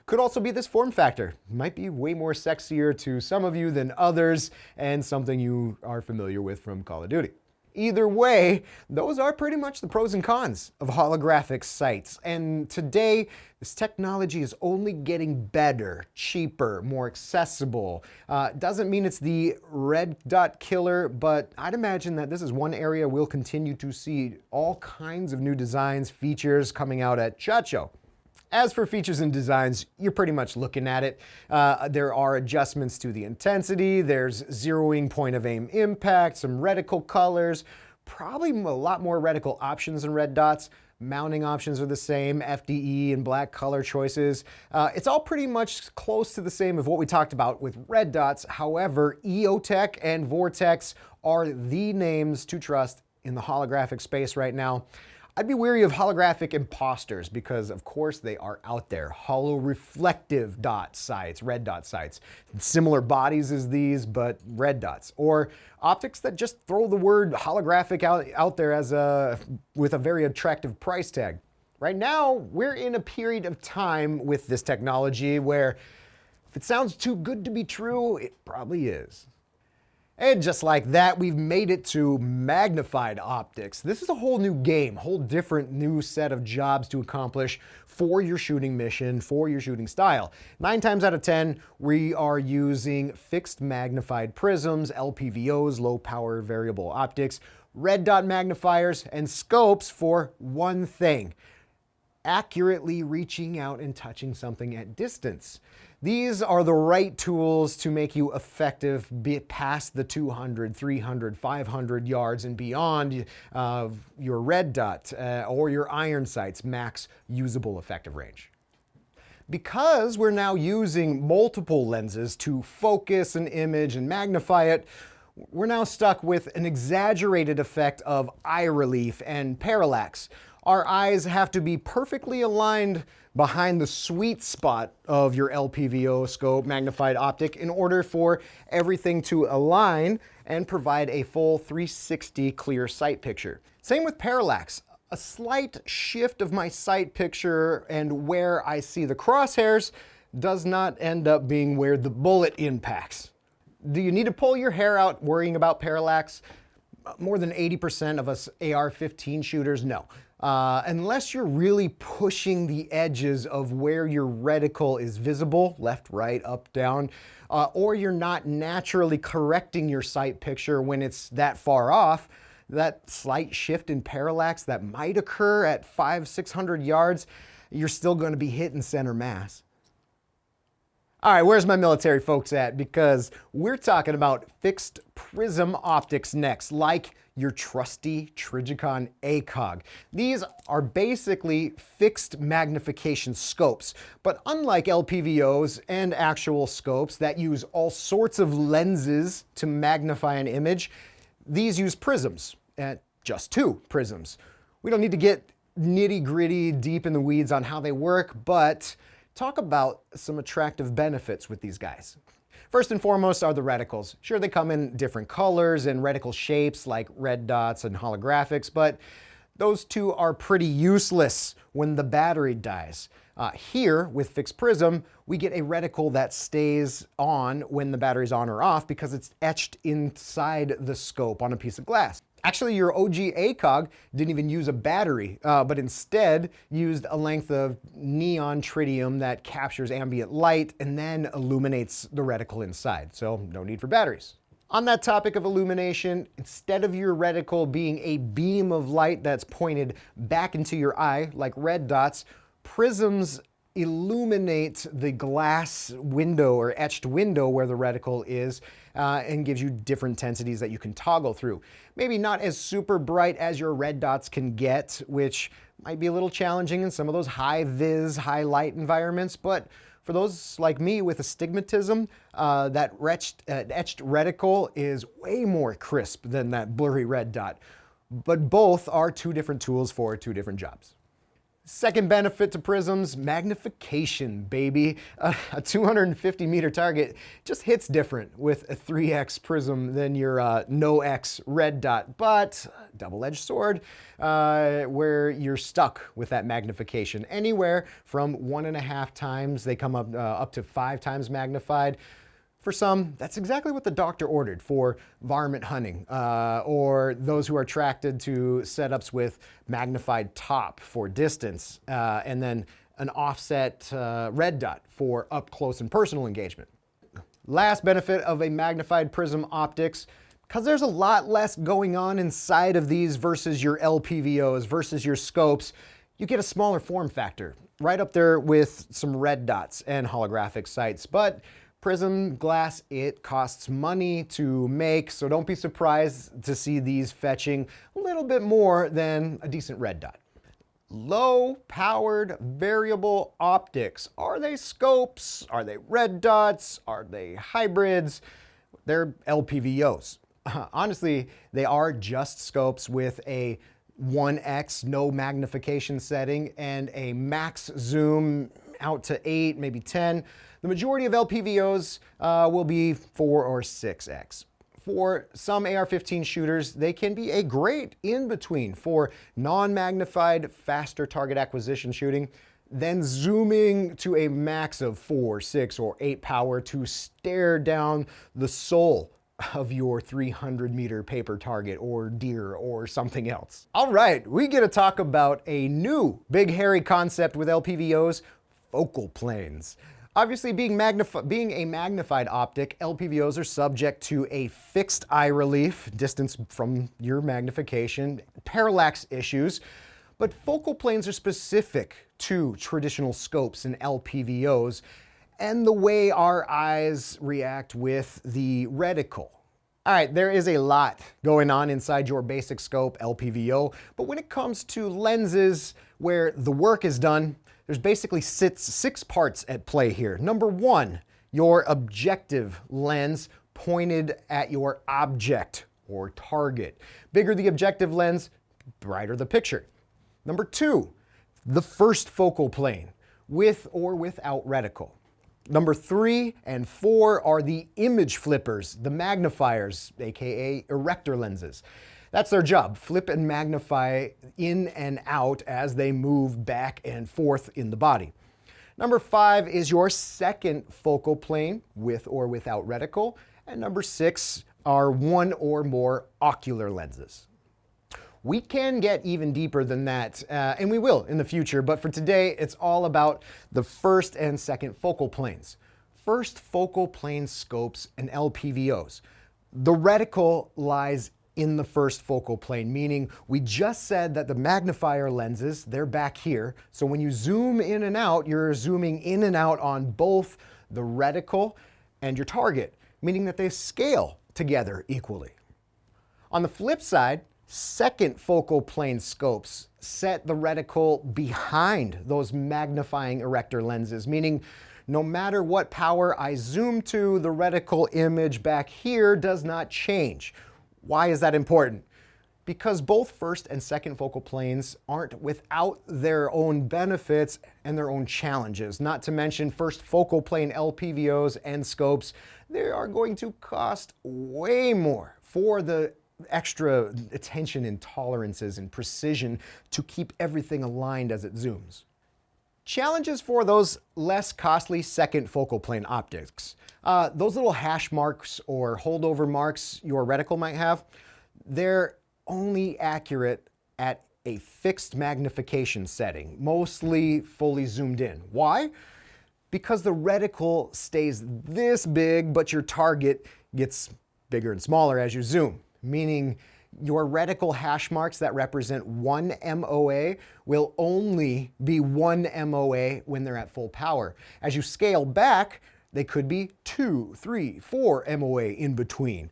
Could also be this form factor. Might be way more sexier to some of you than others, and something you are familiar with from Call of Duty. Either way, those are pretty much the pros and cons of holographic sights. And today, this technology is only getting better, cheaper, more accessible. Doesn't mean it's the red dot killer, but I'd imagine that this is one area we'll continue to see all kinds of new designs, features coming out at SHOT Show. As for features and designs, you're pretty much looking at it. There are adjustments to the intensity, there's zeroing point of aim impact, some reticle colors, probably a lot more reticle options than red dots, Mounting options are the same, FDE and black color choices. It's all pretty much close to the same of what we talked about with red dots. However, EOTech and Vortex are the names to trust in the holographic space right now. I'd be wary of holographic imposters because, of course, they are out there. Holoreflective dot sights, red dot sights. Similar bodies as these, but red dots. Or optics that just throw the word holographic out there as with a very attractive price tag. Right now, we're in a period of time with this technology where if it sounds too good to be true, it probably is. And just like that, we've made it to Magnified Optics. This is a whole new game, whole different new set of jobs to accomplish for your shooting mission, for your shooting style. 9 times out of 10, we are using fixed magnified prisms, LPVOs, low power variable optics, red dot magnifiers, and scopes for one thing: accurately reaching out and touching something at distance. These are the right tools to make you effective past the 200, 300, 500 yards and beyond of your red dot or your iron sight's max usable effective range. Because we're now using multiple lenses to focus an image and magnify it, we're now stuck with an exaggerated effect of eye relief and parallax. Our eyes have to be perfectly aligned behind the sweet spot of your LPVO scope, magnified optic, in order for everything to align and provide a full 360 clear sight picture. Same with parallax. A slight shift of my sight picture and where I see the crosshairs does not end up being where the bullet impacts. Do you need to pull your hair out worrying about parallax? More than 80% of us AR-15 shooters, no. Unless you're really pushing the edges of where your reticle is visible, left, right, up, down, or you're not naturally correcting your sight picture when it's that far off, that slight shift in parallax that might occur at 500-600 yards, you're still going to be hitting center mass. All right, where's my military folks at? Because we're talking about fixed prism optics next, like your trusty Trijicon ACOG. These are basically fixed magnification scopes, but unlike LPVOs and actual scopes that use all sorts of lenses to magnify an image, these use prisms, just 2 prisms. We don't need to get nitty-gritty deep in the weeds on how they work, but talk about some attractive benefits with these guys. First and foremost are the reticles. Sure, they come in different colors and reticle shapes like red dots and holographics, but those two are pretty useless when the battery dies. Here, with fixed prism, we get a reticle that stays on when the battery's on or off because it's etched inside the scope on a piece of glass. Actually, your OG ACOG didn't even use a battery, but instead used a length of neon tritium that captures ambient light and then illuminates the reticle inside, so no need for batteries. On that topic of illumination, instead of your reticle being a beam of light that's pointed back into your eye like red dots, prisms illuminate the glass window or etched window where the reticle is and gives you different intensities that you can toggle through. Maybe not as super bright as your red dots can get, which might be a little challenging in some of those high vis, high light environments, but for those like me with astigmatism, that etched reticle is way more crisp than that blurry red dot. But both are 2 different tools for 2 different jobs. Second benefit to prisms, magnification, baby. A 250 meter target just hits different with a 3x prism than your no X red dot, but double-edged sword where you're stuck with that magnification. Anywhere from 1.5 times, they come up to 5 times magnified. For some, that's exactly what the doctor ordered for varmint hunting, or those who are attracted to setups with magnified top for distance, and then an offset red dot for up close and personal engagement. Last benefit of a magnified prism optics, because there's a lot less going on inside of these versus your LPVOs, versus your scopes, you get a smaller form factor, right up there with some red dots and holographic sights. But prism glass, it costs money to make, so don't be surprised to see these fetching a little bit more than a decent red dot. Low-powered variable optics. Are they scopes? Are they red dots? Are they hybrids? They're LPVOs. Honestly, they are just scopes with a 1x no magnification setting and a max zoom out to 8, maybe 10. The majority of LPVOs will be 4 or 6x. For some AR-15 shooters, they can be a great in-between for non-magnified, faster target acquisition shooting, then zooming to a max of 4, 6, or 8 power to stare down the soul of your 300-meter paper target or deer or something else. All right, we get to talk about a new big hairy concept with LPVOs, focal planes. Obviously, being a magnified optic, LPVOs are subject to a fixed eye relief, distance from your magnification, parallax issues, but focal planes are specific to traditional scopes and LPVOs and the way our eyes react with the reticle. All right, there is a lot going on inside your basic scope LPVO, but when it comes to lenses where the work is done, there's basically six parts at play here. Number one, your objective lens pointed at your object or target. Bigger the objective lens, brighter the picture. Number two, the first focal plane, with or without reticle. Number 3 and 4 are the image flippers, the magnifiers, aka erector lenses. That's their job, flip and magnify in and out as they move back and forth in the body. Number 5 is your second focal plane, with or without reticle. And number 6 are one or more ocular lenses. We can get even deeper than that, and we will in the future, but for today, it's all about the first and second focal planes. First focal plane scopes and LPVOs. The reticle lies in the first focal plane, meaning we just said that the magnifier lenses, they're back here. So when you zoom in and out, you're zooming in and out on both the reticle and your target, meaning that they scale together equally. On the flip side, second focal plane scopes set the reticle behind those magnifying erector lenses, meaning no matter what power I zoom to, the reticle image back here does not change. Why is that important? Because both first and second focal planes aren't without their own benefits and their own challenges. Not to mention first focal plane LPVOs and scopes, they are going to cost way more for the extra attention and tolerances and precision to keep everything aligned as it zooms. Challenges for those less costly second focal plane optics. Those little hash marks or holdover marks your reticle might have, they're only accurate at a fixed magnification setting, mostly fully zoomed in. Why? Because the reticle stays this big, but your target gets bigger and smaller as you zoom, meaning your reticle hash marks that represent 1 MOA will only be 1 MOA when they're at full power. As you scale back, they could be 2, 3, 4 MOA in between.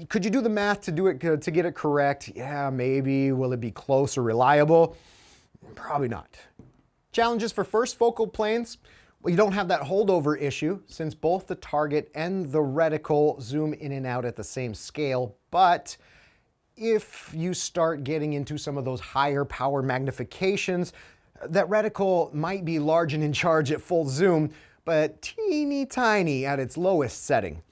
Could you do the math to get it correct? Yeah, maybe. Will it be close or reliable? Probably not. Challenges for first focal planes. Well, you don't have that holdover issue since both the target and the reticle zoom in and out at the same scale. But if you start getting into some of those higher power magnifications, that reticle might be large and in charge at full zoom, but teeny tiny at its lowest setting.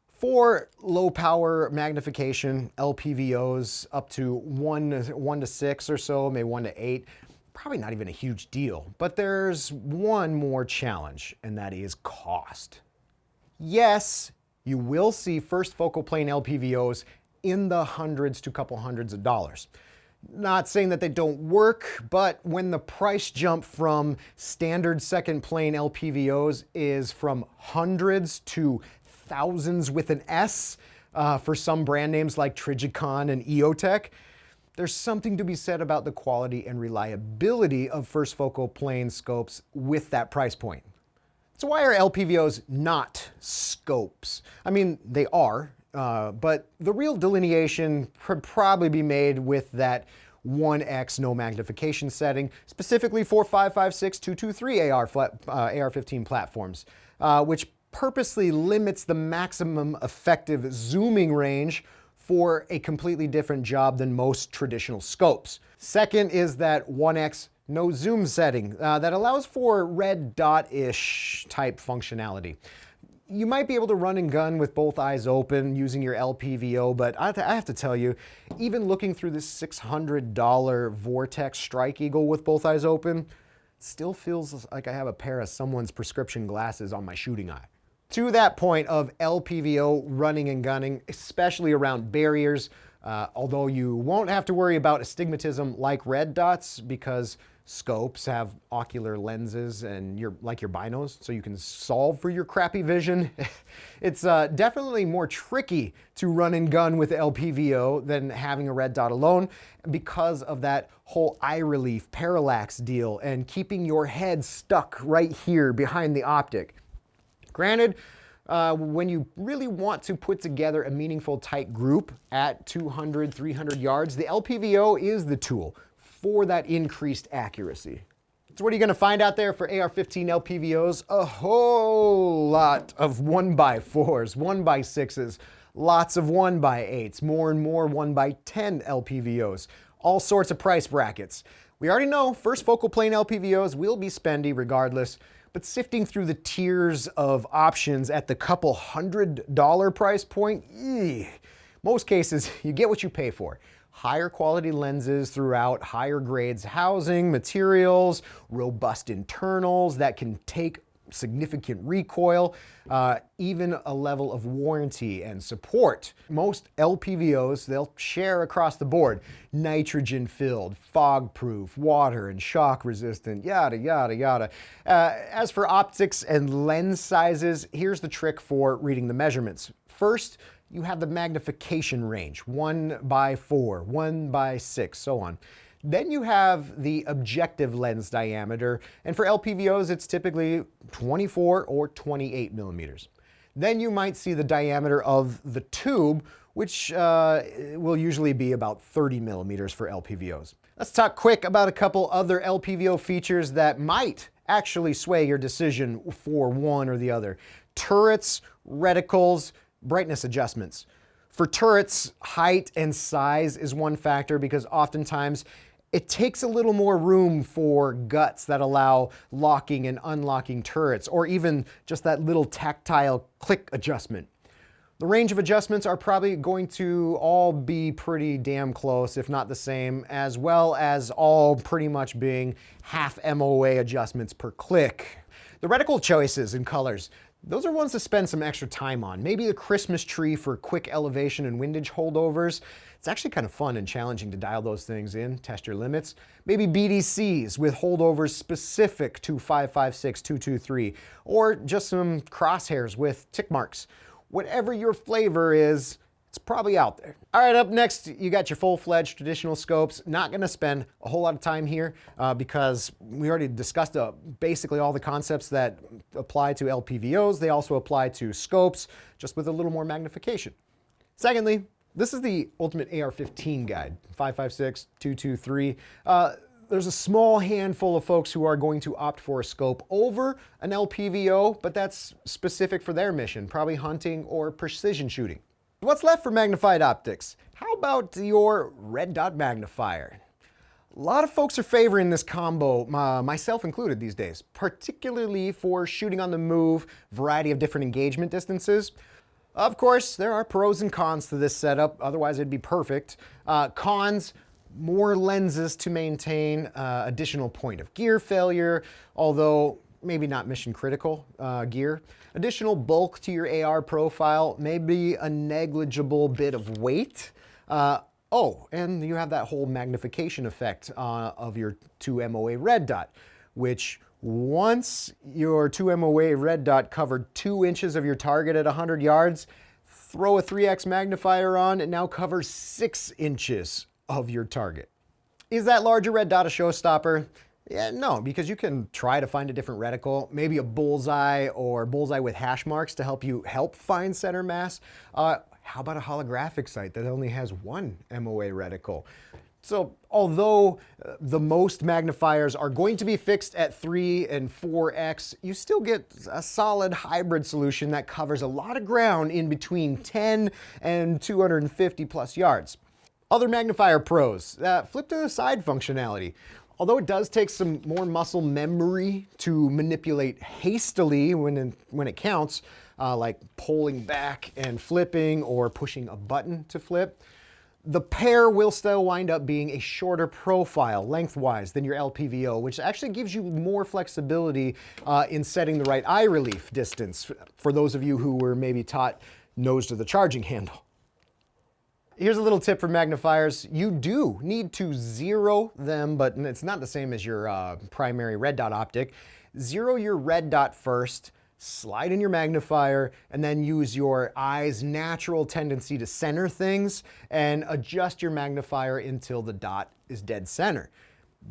For low power magnification, LPVOs up to 1 to 6 or so, maybe 1 to 8, probably not even a huge deal. But there's one more challenge, and that is cost. Yes, you will see first focal plane LPVOs in the hundreds to couple hundreds of dollars. Not saying that they don't work, but when the price jump from standard second plane LPVOs is from hundreds to thousands with an S for some brand names like Trigicon and EOTech, there's something to be said about the quality and reliability of first focal plane scopes with that price point. So why are LPVOs not scopes? I mean, they are, but the real delineation could probably be made with that 1x no magnification setting, specifically for 5.56, 223 AR-15 platforms, which purposely limits the maximum effective zooming range for a completely different job than most traditional scopes. Second is that 1x no zoom setting that allows for red dot-ish type functionality. You might be able to run and gun with both eyes open using your LPVO, but I have to tell you, even looking through this $600 Vortex Strike Eagle with both eyes open, still feels like I have a pair of someone's prescription glasses on my shooting eye. To that point of LPVO running and gunning, especially around barriers, although you won't have to worry about astigmatism like red dots because scopes have ocular lenses and like your binos, so you can solve for your crappy vision. It's definitely more tricky to run and gun with LPVO than having a red dot alone because of that whole eye relief parallax deal and keeping your head stuck right here behind the optic. Granted, when you really want to put together a meaningful tight group at 200, 300 yards, the LPVO is the tool for that increased accuracy. So what are you going to find out there for AR-15 LPVOs? A whole lot of 1x4s, 1x6s, lots of 1x8s, more and more 1x10 LPVOs, all sorts of price brackets. We already know first focal plane LPVOs will be spendy regardless, but sifting through the tiers of options at the couple $100 price point, most cases you get what you pay for. Higher quality lenses throughout, higher grades housing, materials, robust internals that can take significant recoil, even a level of warranty and support. Most LPVOs, they'll share across the board. Nitrogen filled, fog proof, water and shock resistant, yada, yada, yada. As for optics and lens sizes, here's the trick for reading the measurements. First, you have the magnification range, 1x4, 1x6, so on. Then you have the objective lens diameter, and for LPVOs, it's typically 24 or 28 millimeters. Then you might see the diameter of the tube, which will usually be about 30 millimeters for LPVOs. Let's talk quick about a couple other LPVO features that might actually sway your decision for one or the other. Turrets, reticles, brightness adjustments. For turrets, height and size is one factor because oftentimes it takes a little more room for guts that allow locking and unlocking turrets, or even just that little tactile click adjustment. The range of adjustments are probably going to all be pretty damn close, if not the same, as well as all pretty much being half MOA adjustments per click. The reticle choices and colors, those are ones to spend some extra time on. Maybe the Christmas tree for quick elevation and windage holdovers. It's actually kind of fun and challenging to dial those things in, test your limits. Maybe BDCs with holdovers specific to 5.56, 223, or just some crosshairs with tick marks. Whatever your flavor is, it's probably out there. All right, up next, you got your full-fledged traditional scopes. Not gonna spend a whole lot of time here because we already discussed basically all the concepts that apply to LPVOs. They also apply to scopes, just with a little more magnification. Secondly, this is the ultimate AR-15 guide, 5.56, 223. There's a small handful of folks who are going to opt for a scope over an LPVO, but that's specific for their mission, probably hunting or precision shooting. What's left for Magnified Optics? How about your red dot magnifier? A lot of folks are favoring this combo, myself included these days, particularly for shooting on the move, variety of different engagement distances. Of course, there are pros and cons to this setup, otherwise it'd be perfect. Cons, more lenses to maintain, additional point of gear failure, although maybe not mission critical gear. Additional bulk to your AR profile, maybe a negligible bit of weight. Oh, and you have that whole magnification effect of your 2 MOA red dot, which once your 2 MOA red dot covered 2 inches of your target at 100 yards, throw a 3x magnifier on, it now covers 6 inches of your target. Is that larger red dot a showstopper? Yeah, no, because you can try to find a different reticle, maybe a bullseye or bullseye with hash marks to help you find center mass. How about a holographic sight that only has 1 MOA reticle? So although the most magnifiers are going to be fixed at 3 and 4x, you still get a solid hybrid solution that covers a lot of ground in between 10 and 250 plus yards. Other magnifier pros, flip to the side functionality. Although it does take some more muscle memory to manipulate hastily when it counts, like pulling back and flipping or pushing a button to flip, the pair will still wind up being a shorter profile lengthwise than your LPVO, which actually gives you more flexibility in setting the right eye relief distance for those of you who were maybe taught nose to the charging handle. Here's a little tip for magnifiers. You do need to zero them, but it's not the same as your primary red dot optic. Zero your red dot first, slide in your magnifier, and then use your eye's natural tendency to center things and adjust your magnifier until the dot is dead center.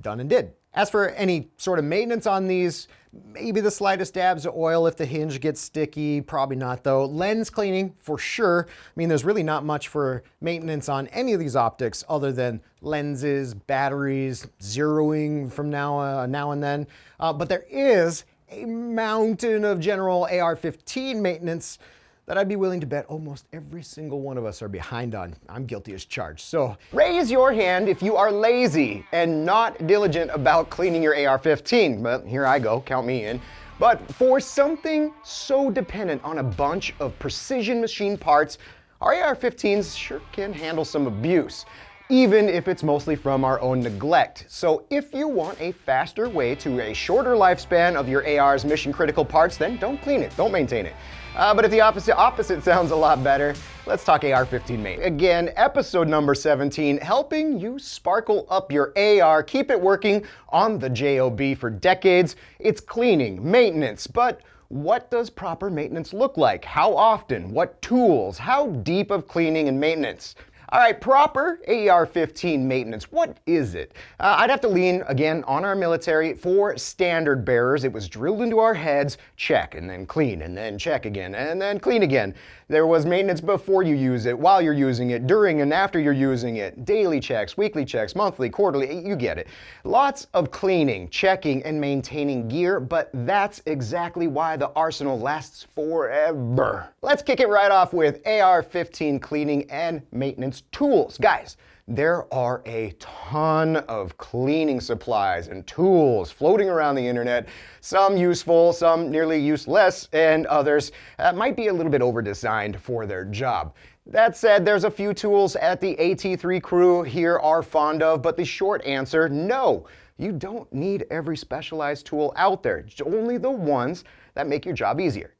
Done and did. As for any sort of maintenance on these, maybe the slightest dabs of oil if the hinge gets sticky, probably not though. Lens cleaning for sure. I mean, there's really not much for maintenance on any of these optics other than lenses, batteries, zeroing from now and then. But there is a mountain of general AR-15 maintenance that I'd be willing to bet almost every single one of us are behind on. I'm guilty as charged. So raise your hand if you are lazy and not diligent about cleaning your AR-15. But here I go, count me in. But for something so dependent on a bunch of precision machine parts, our AR-15s sure can handle some abuse, even if it's mostly from our own neglect. So if you want a faster way to a shorter lifespan of your AR's mission critical parts, then don't clean it, don't maintain it. But if the opposite sounds a lot better, let's talk AR-15 maintenance. Again, episode number 17, helping you sparkle up your AR, keep it working on the JOB for decades. It's cleaning, maintenance, but what does proper maintenance look like? How often? What tools? How deep of cleaning and maintenance? All right, proper AR-15 maintenance, what is it? I'd have to lean, again, on our military. For standard bearers, it was drilled into our heads, check, and then clean, and then check again, and then clean again. There was maintenance before you use it, while you're using it, during and after you're using it. Daily checks, weekly checks, monthly, quarterly, you get it. Lots of cleaning, checking, and maintaining gear, but that's exactly why the arsenal lasts forever. Let's kick it right off with AR-15 cleaning and maintenance tools. Guys, there are a ton of cleaning supplies and tools floating around the internet, some useful, some nearly useless, and others might be a little bit over-designed for their job. That said, there's a few tools at the AT3 crew here are fond of, but the short answer, no. You don't need every specialized tool out there, only the ones that make your job easier.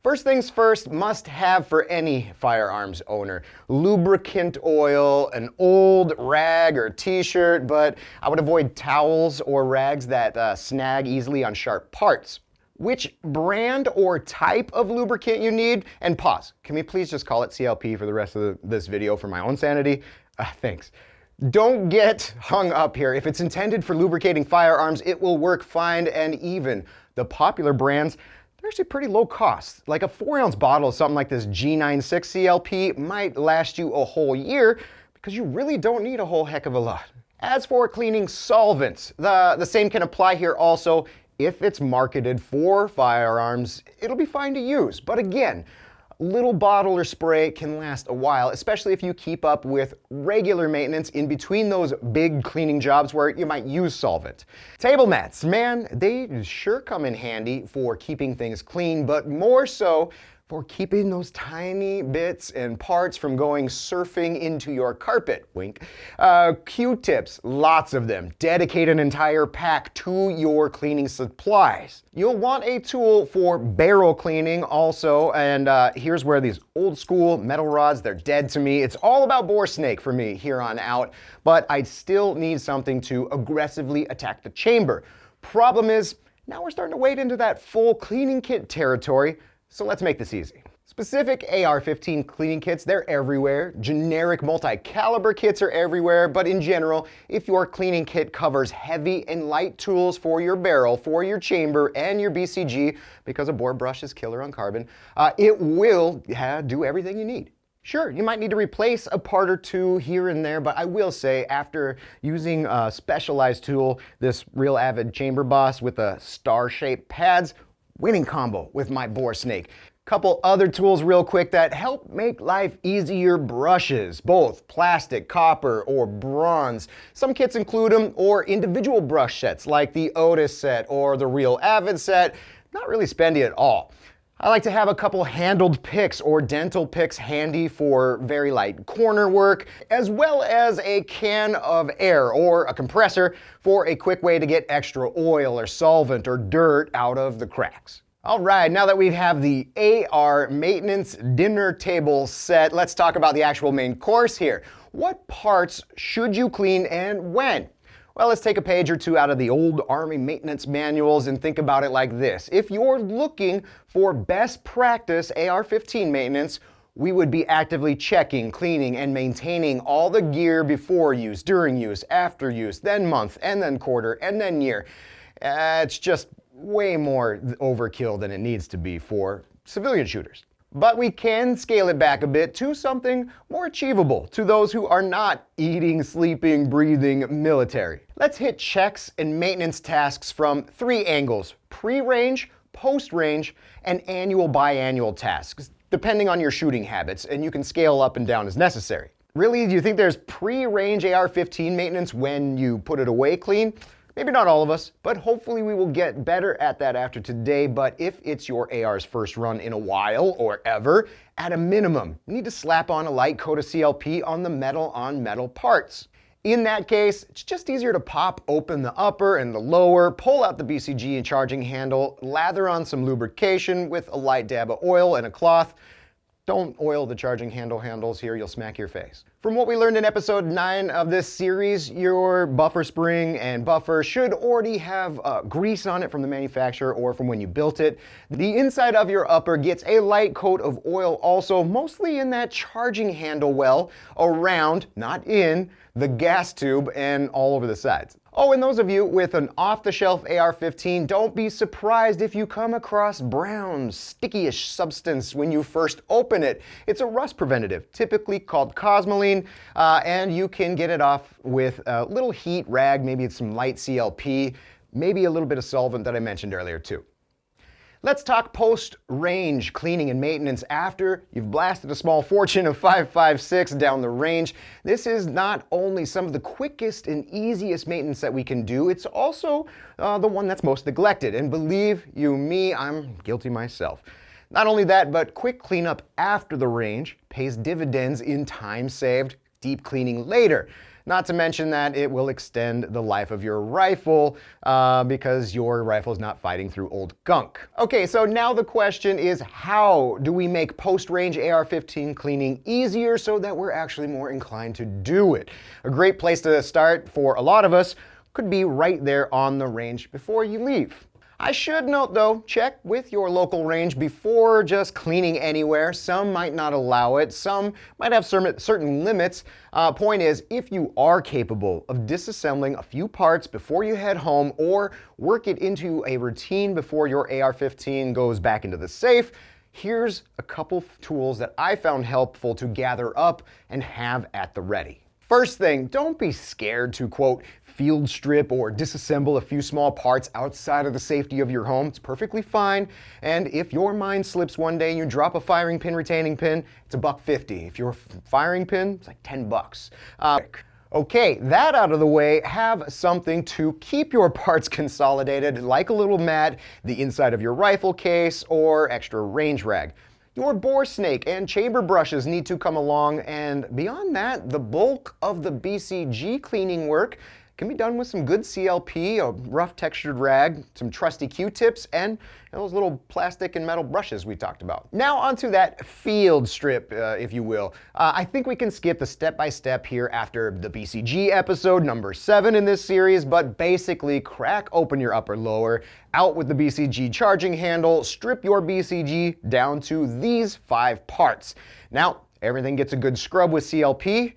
First things first, must have for any firearms owner. Lubricant oil, an old rag or t-shirt, but I would avoid towels or rags that snag easily on sharp parts. Which brand or type of lubricant you need, and pause. Can we please just call it CLP for the rest of this video for my own sanity? Thanks. Don't get hung up here. If it's intended for lubricating firearms, it will work fine and even. The popular brands, they're actually pretty low cost. Like a 4-ounce bottle of something like this G96 CLP might last you a whole year because you really don't need a whole heck of a lot. As for cleaning solvents, the same can apply here also. If it's marketed for firearms, it'll be fine to use. But again, little bottle or spray can last a while, especially if you keep up with regular maintenance in between those big cleaning jobs where you might use solvent. Table mats, man, they sure come in handy for keeping things clean, but more so for keeping those tiny bits and parts from going surfing into your carpet, wink. Q-tips, lots of them. Dedicate an entire pack to your cleaning supplies. You'll want a tool for barrel cleaning also, and here's where these old school metal rods, they're dead to me. It's all about bore snake for me here on out, but I still need something to aggressively attack the chamber. Problem is, now we're starting to wade into that full cleaning kit territory. So let's make this easy. Specific AR-15 cleaning kits, they're everywhere. Generic multi-caliber kits are everywhere, but in general, if your cleaning kit covers heavy and light tools for your barrel, for your chamber, and your BCG, because a bore brush is killer on carbon, it will do everything you need. Sure, you might need to replace a part or two here and there, but I will say after using a specialized tool, this Real Avid Chamber Boss with the star-shaped pads, winning combo with my bore snake. Couple other tools real quick that help make life easier: brushes, both plastic, copper, or bronze. Some kits include them, or individual brush sets like the Otis set or the Real Avid set. Not really spendy at all. I like to have a couple handled picks or dental picks handy for very light corner work, as well as a can of air or a compressor for a quick way to get extra oil or solvent or dirt out of the cracks. All right, now that we have the AR maintenance dinner table set, let's talk about the actual main course here. What parts should you clean and when? Well, let's take a page or two out of the old Army maintenance manuals and think about it like this. If you're looking for best practice AR-15 maintenance, we would be actively checking, cleaning, and maintaining all the gear before use, during use, after use, then month, and then quarter, and then year. It's just way more overkill than it needs to be for civilian shooters. But we can scale it back a bit to something more achievable to those who are not eating, sleeping, breathing military. Let's hit checks and maintenance tasks from 3 angles: pre-range, post-range, and annual biannual tasks, depending on your shooting habits, and you can scale up and down as necessary. Really, do you think there's pre-range AR-15 maintenance when you put it away clean? Maybe not all of us, but hopefully we will get better at that after today. But if it's your AR's first run in a while or ever, at a minimum, you need to slap on a light coat of CLP on the metal-on-metal parts. In that case, it's just easier to pop open the upper and the lower, pull out the BCG and charging handle, lather on some lubrication with a light dab of oil and a cloth. Don't oil the charging handles here, you'll smack your face. From what we learned in episode 9 of this series, your buffer spring and buffer should already have grease on it from the manufacturer or from when you built it. The inside of your upper gets a light coat of oil also, mostly in that charging handle well, around, not in, the gas tube and all over the sides. Oh, and those of you with an off-the-shelf AR-15, don't be surprised if you come across brown, sticky-ish substance when you first open it. It's a rust preventative, typically called cosmoline, and you can get it off with a little heat rag, maybe it's some light CLP, maybe a little bit of solvent that I mentioned earlier too. Let's talk post-range cleaning and maintenance after you've blasted a small fortune of 5.56 down the range. This is not only some of the quickest and easiest maintenance that we can do, it's also the one that's most neglected. And believe you me, I'm guilty myself. Not only that, but quick cleanup after the range pays dividends in time saved, deep cleaning later. Not to mention that it will extend the life of your rifle because your rifle is not fighting through old gunk. Okay, so now the question is, how do we make post-range AR-15 cleaning easier so that we're actually more inclined to do it? A great place to start for a lot of us could be right there on the range before you leave. I should note though, check with your local range before just cleaning anywhere. Some might not allow it, some might have certain limits. Point is, if you are capable of disassembling a few parts before you head home or work it into a routine before your AR-15 goes back into the safe, here's a couple tools that I found helpful to gather up and have at the ready. First thing, don't be scared to, quote, field strip or disassemble a few small parts outside of the safety of your home. It's perfectly fine. And if your mind slips one day and you drop a firing pin retaining pin, it's $1.50. If your firing pin, it's like $10. Okay, that out of the way, have something to keep your parts consolidated, like a little mat, the inside of your rifle case, or extra range rag. Your bore snake and chamber brushes need to come along, and beyond that, the bulk of the BCG cleaning work can be done with some good CLP, a rough textured rag, some trusty Q-tips, and those little plastic and metal brushes we talked about. Now onto that field strip, if you will. I think we can skip the step-by-step here after the BCG episode, number 7 in this series, but basically crack open your upper lower, out with the BCG charging handle, strip your BCG down to these 5 parts. Now, everything gets a good scrub with CLP.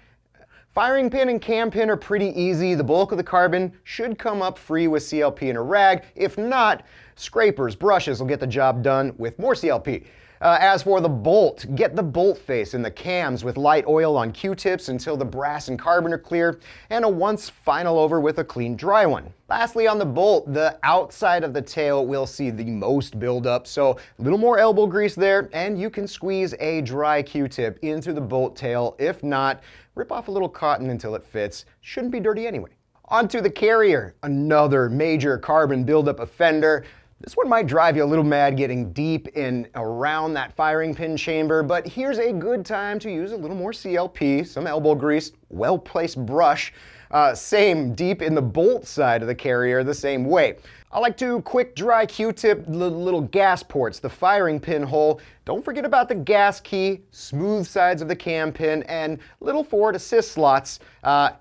Firing pin and cam pin are pretty easy. The bulk of the carbon should come up free with CLP and a rag. If not, scrapers, brushes will get the job done with more CLP. As for the bolt, get the bolt face in the cams with light oil on Q-tips until the brass and carbon are clear, and a once final over with a clean dry one. Lastly, on the bolt, the outside of the tail will see the most buildup, so a little more elbow grease there, and you can squeeze a dry Q-tip into the bolt tail. If not, rip off a little cotton until it fits. Shouldn't be dirty anyway. Onto the carrier, another major carbon buildup offender. This one might drive you a little mad getting deep in around that firing pin chamber, but here's a good time to use a little more CLP, some elbow grease, well-placed brush. Same deep in the bolt side of the carrier the same way. I like to quick dry Q-tip the little gas ports, the firing pin hole. Don't forget about the gas key, smooth sides of the cam pin, and little forward assist slots.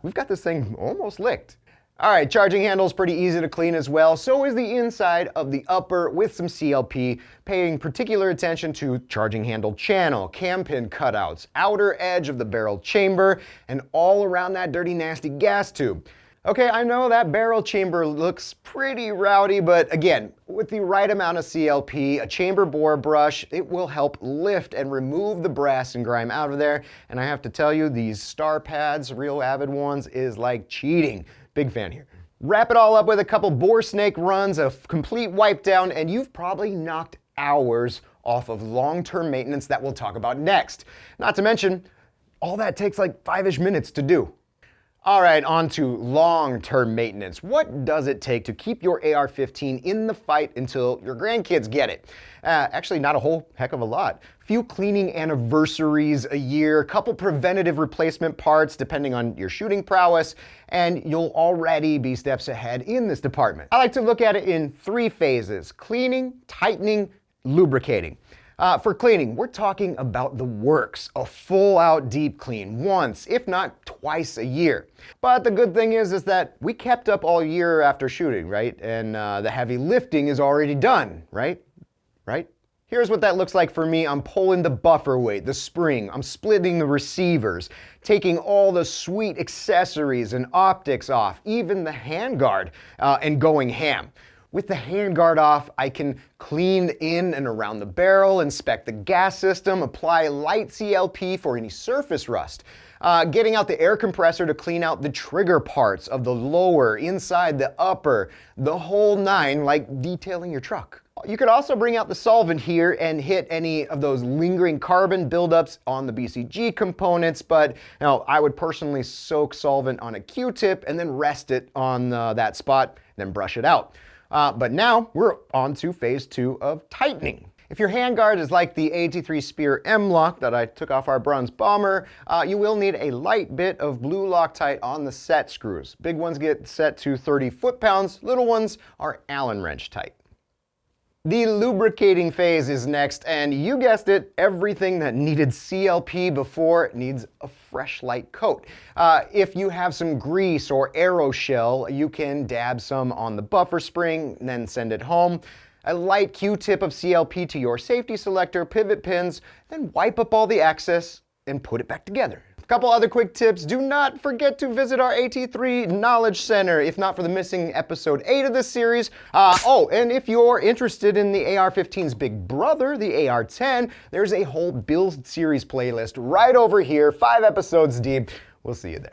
We've got this thing almost licked. All right, charging handle is pretty easy to clean as well. So is the inside of the upper with some CLP, paying particular attention to charging handle channel, cam pin cutouts, outer edge of the barrel chamber, and all around that dirty, nasty gas tube. Okay, I know that barrel chamber looks pretty rowdy, but again, with the right amount of CLP, a chamber bore brush, it will help lift and remove the brass and grime out of there. And I have to tell you, these star pads, real avid ones, is like cheating. Big fan here. Wrap it all up with a couple bore snake runs, a complete wipe down, and you've probably knocked hours off of long-term maintenance that we'll talk about next. Not to mention, all that takes like 5-ish minutes to do. All right, on to long-term maintenance. What does it take to keep your AR-15 in the fight until your grandkids get it? Actually, not a whole heck of a lot. Few cleaning anniversaries a year, a couple preventative replacement parts depending on your shooting prowess, and you'll already be steps ahead in this department. I like to look at it in 3 phases: cleaning, tightening, lubricating. For cleaning, we're talking about the works, a full-out deep clean once, if not twice a year. But the good thing is that we kept up all year after shooting, right? And the heavy lifting is already done, right? Here's what that looks like for me. I'm pulling the buffer weight, the spring, I'm splitting the receivers, taking all the sweet accessories and optics off, even the handguard, and going ham. With the handguard off, I can clean in and around the barrel, inspect the gas system, apply light CLP for any surface rust. Getting out the air compressor to clean out the trigger parts of the lower, inside the upper, the whole 9, like detailing your truck. You could also bring out the solvent here and hit any of those lingering carbon buildups on the BCG components, but I would personally soak solvent on a Q-tip and then rest it on that spot, then brush it out. But now we're on to phase 2 of tightening. If your handguard is like the AT3 Spear M-Lock that I took off our bronze bomber, you will need a light bit of blue Loctite on the set screws. Big ones get set to 30 foot-pounds, little ones are Allen wrench tight. The lubricating phase is next, and you guessed it, everything that needed CLP before needs a fresh light coat. If you have some grease or aeroshell, you can dab some on the buffer spring, and then send it home. A light Q-tip of CLP to your safety selector, pivot pins, then wipe up all the excess and put it back together. Couple other quick tips. Do not forget to visit our AT3 Knowledge Center, if not for the missing episode 8 of this series. And if you're interested in the AR-15's big brother, the AR-10, there's a whole build series playlist right over here, 5 episodes deep. We'll see you there.